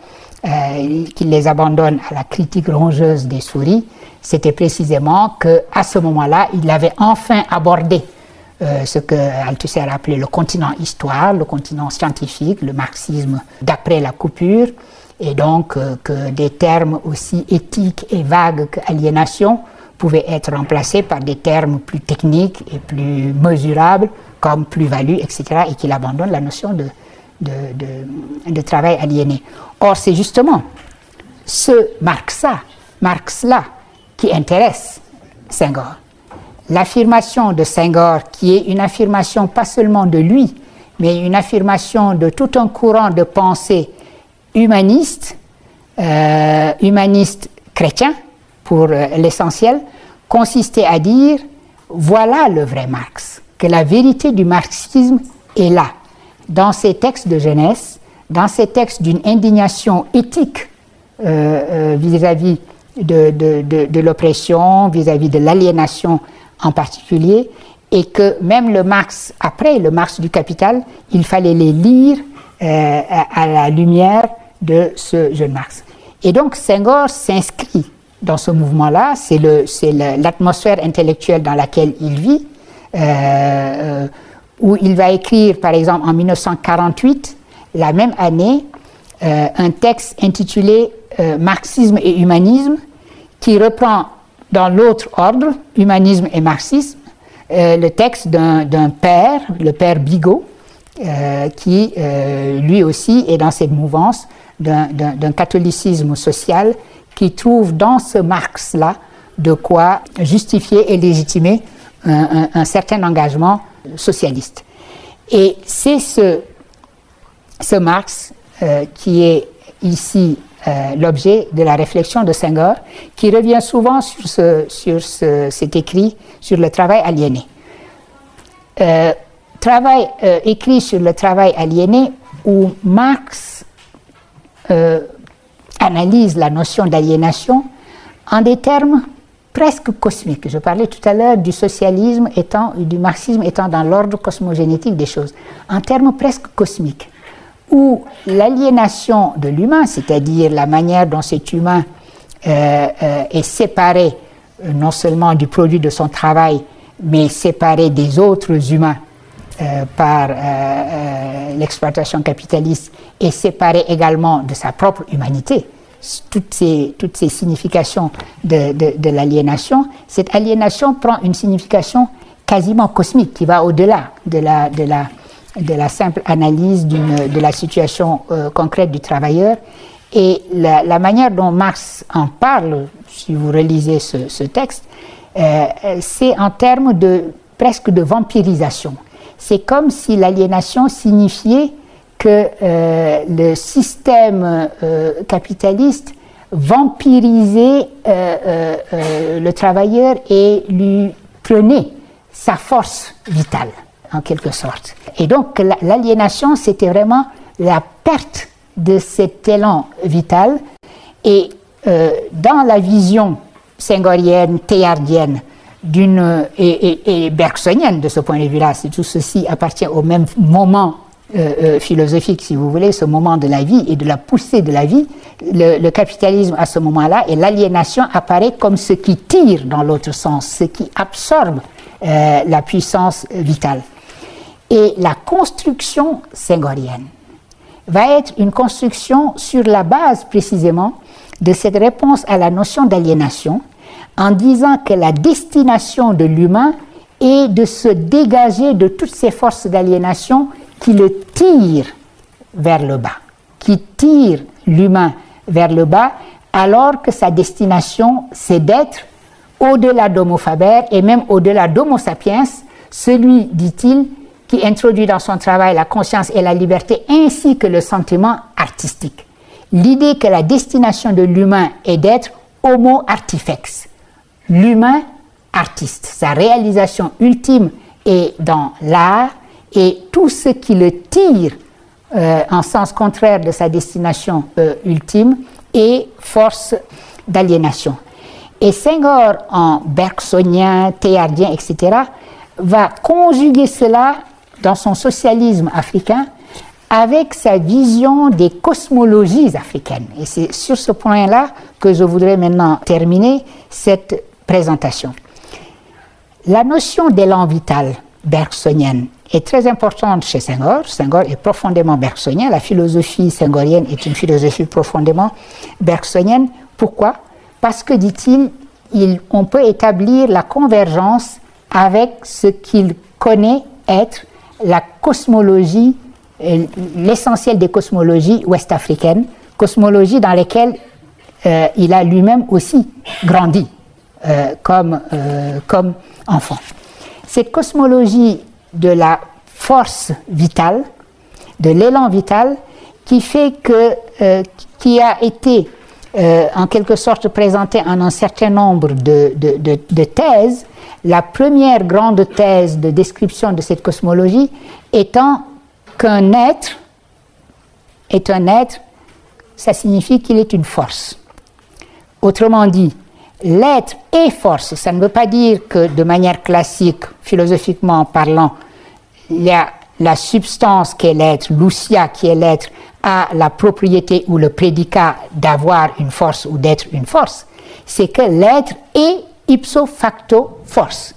qu'il les abandonne à la critique rongeuse des souris, c'était précisément qu'à ce moment-là, il avait enfin abordé ce que Althusser a appelé le continent histoire, le continent scientifique, le marxisme d'après la coupure, et donc que des termes aussi éthiques et vagues qu'aliénation pouvaient être remplacés par des termes plus techniques et plus mesurables, comme plus-value, etc., et qu'il abandonne la notion de travail aliéné. Or, c'est justement ce Marx-là, qui intéresse Senghor. L'affirmation de Senghor, qui est une affirmation pas seulement de lui, mais une affirmation de tout un courant de pensée humaniste, humaniste chrétien, pour l'essentiel, consistait à dire, voilà le vrai Marx, que la vérité du marxisme est là, dans ces textes de jeunesse, dans ces textes d'une indignation éthique vis-à-vis de l'oppression, vis-à-vis de l'aliénation en particulier, et que même le Marx, après le Marx du Capital, il fallait les lire à la lumière de ce jeune Marx. Et donc Senghor s'inscrit dans ce mouvement-là, c'est l'atmosphère intellectuelle dans laquelle il vit, où il va écrire, par exemple, en 1948, la même année, un texte intitulé Marxisme et humanisme, qui reprend dans l'autre ordre, humanisme et marxisme, le texte d'un père, le père Bigot, qui lui aussi est dans cette mouvance d'un catholicisme social qui trouve dans ce Marx-là de quoi justifier et légitimer un certain engagement socialiste. Et c'est ce Marx qui est ici l'objet de la réflexion de Senghor, qui revient souvent sur cet écrit sur le travail aliéné. Écrit sur le travail aliéné où Marx analyse la notion d'aliénation en des termes presque cosmiques. Je parlais tout à l'heure du socialisme du marxisme étant dans l'ordre cosmogénétique des choses, en termes presque cosmiques, où l'aliénation de l'humain, c'est-à-dire la manière dont cet humain est séparé non seulement du produit de son travail, mais séparé des autres humains par l'exploitation capitaliste est séparée également de sa propre humanité. Toutes ces significations de l'aliénation, cette aliénation prend une signification quasiment cosmique qui va au-delà de la simple analyse de la situation concrète du travailleur. Et la manière dont Marx en parle, si vous relisez ce texte, c'est en termes presque de vampirisation. C'est comme si l'aliénation signifiait que le système capitaliste vampirisait le travailleur et lui prenait sa force vitale, en quelque sorte. Et donc l'aliénation, c'était vraiment la perte de cet élan vital. Et dans la vision senghorienne, théardienne, et bergsonienne de ce point de vue-là, tout ceci appartient au même moment philosophique, si vous voulez, ce moment de la vie et de la poussée de la vie. Le capitalisme à ce moment-là, et l'aliénation apparaît comme ce qui tire dans l'autre sens, ce qui absorbe la puissance vitale. Et la construction senghorienne va être une construction sur la base précisément de cette réponse à la notion d'aliénation, en disant que la destination de l'humain est de se dégager de toutes ces forces d'aliénation qui le tirent vers le bas, qui tirent l'humain vers le bas, alors que sa destination, c'est d'être au-delà d'Homo faber et même au-delà d'Homo sapiens, celui, dit-il, qui introduit dans son travail la conscience et la liberté ainsi que le sentiment artistique. L'idée que la destination de l'humain est d'être Homo artifex, l'humain artiste. Sa réalisation ultime est dans l'art et tout ce qui le tire en sens contraire de sa destination ultime est force d'aliénation. Et Senghor, en bergsonien, théardien, etc., va conjuguer cela dans son socialisme africain avec sa vision des cosmologies africaines. Et c'est sur ce point-là que je voudrais maintenant terminer cette présentation. La notion d'élan vital bergsonienne est très importante chez Senghor. Senghor est profondément bergsonien. La philosophie senghorienne est une philosophie profondément bergsonienne. Pourquoi? Parce que, dit-il, on peut établir la convergence avec ce qu'il connaît être la cosmologie, l'essentiel des cosmologies ouest-africaines, cosmologie dans lesquelles il a lui-même aussi grandi comme enfant. Cette cosmologie de la force vitale, de l'élan vital, qui a été en quelque sorte présentée en un certain nombre de thèses, la première grande thèse de description de cette cosmologie étant qu'un être est un être, ça signifie qu'il est une force. Autrement dit, l'être est force. Ça ne veut pas dire que de manière classique, philosophiquement parlant, il y a la substance qui est l'être, l'ousia qui est l'être, a la propriété ou le prédicat d'avoir une force ou d'être une force. C'est que l'être est ipso facto force.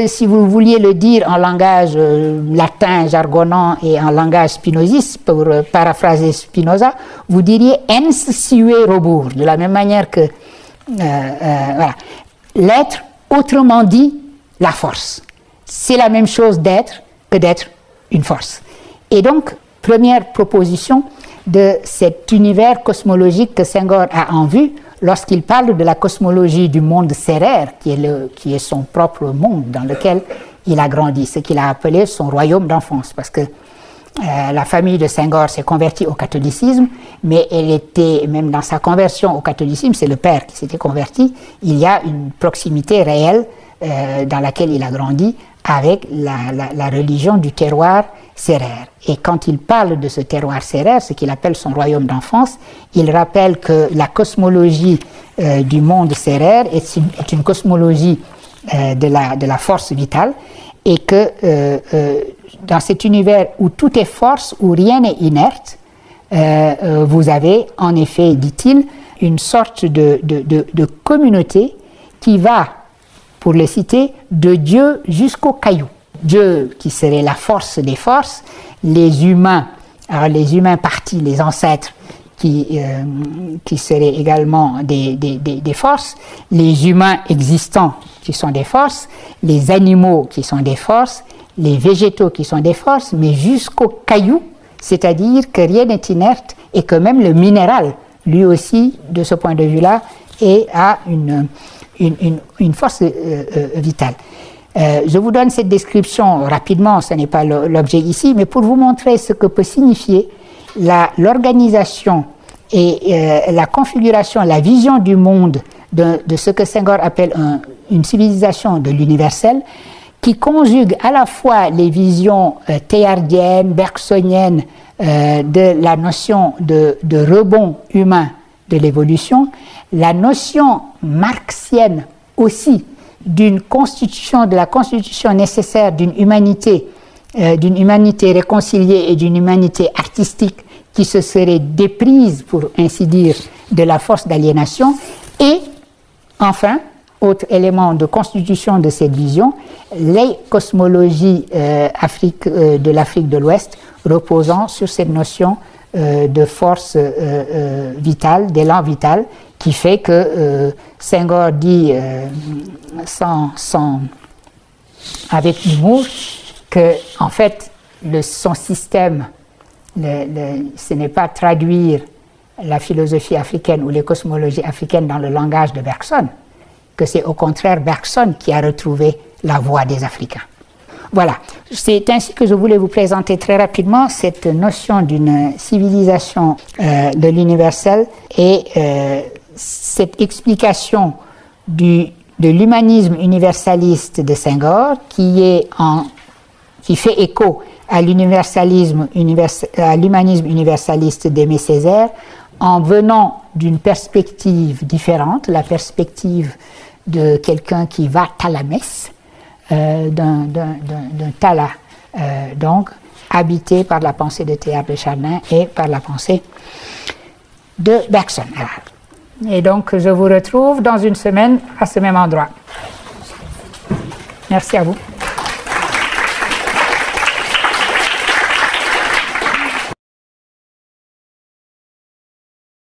Si vous vouliez le dire en langage latin, jargonnant et en langage spinoziste, pour paraphraser Spinoza, vous diriez ens sive robur, de la même manière que voilà. L'être, autrement dit, la force. C'est la même chose d'être que d'être une force. Et donc, première proposition de cet univers cosmologique que Senghor a en vue lorsqu'il parle de la cosmologie du monde sérère, qui est son propre monde dans lequel il a grandi, ce qu'il a appelé son royaume d'enfance, parce que la famille de Senghor s'est convertie au catholicisme, mais elle était, même dans sa conversion au catholicisme, c'est le père qui s'était converti, il y a une proximité réelle dans laquelle il a grandi avec la religion du terroir sérère. Et quand il parle de ce terroir sérère, ce qu'il appelle son royaume d'enfance, il rappelle que la cosmologie du monde sérère est une cosmologie de la force vitale, et que dans cet univers où tout est force, où rien n'est inerte, vous avez en effet, dit-il, une sorte de communauté qui va, pour le citer, de Dieu jusqu'au caillou. Dieu qui serait la force des forces les humains, alors les humains partis, les ancêtres, qui seraient également des forces, les humains existants qui sont des forces, les animaux qui sont des forces, les végétaux qui sont des forces, mais jusqu'au caillou, c'est-à-dire que rien n'est inerte et que même le minéral, lui aussi, de ce point de vue-là, a une force vitale. Je vous donne cette description rapidement, ce n'est pas l'objet ici, mais pour vous montrer ce que peut signifier l'organisation et la configuration, la vision du monde de ce que Senghor appelle une civilisation de l'universel, qui conjugue à la fois les visions théardiennes, bergsoniennes de la notion de rebond humain de l'évolution, la notion marxienne aussi de la constitution nécessaire d'une humanité réconciliée et d'une humanité artistique qui se serait déprise, pour ainsi dire, de la force d'aliénation. Et enfin, autre élément de constitution de cette vision, les cosmologies de l'Afrique de l'Ouest reposant sur cette notion de force vitale, d'élan vital, qui fait que Senghor dit avec humour que, en fait, son système, ce n'est pas traduire la philosophie africaine ou les cosmologies africaines dans le langage de Bergson, que c'est au contraire Bergson qui a retrouvé la voix des Africains. Voilà, c'est ainsi que je voulais vous présenter très rapidement cette notion d'une civilisation de l'universel et cette explication de l'humanisme universaliste de Senghor qui fait écho à l'humanisme universaliste d'Aimé Césaire en venant d'une perspective différente, la perspective de quelqu'un qui va à la messe, d'un Tala, donc habité par la pensée de Teilhard de Chardin et par la pensée de Bergson. Et donc je vous retrouve dans une semaine à ce même endroit. Merci à vous.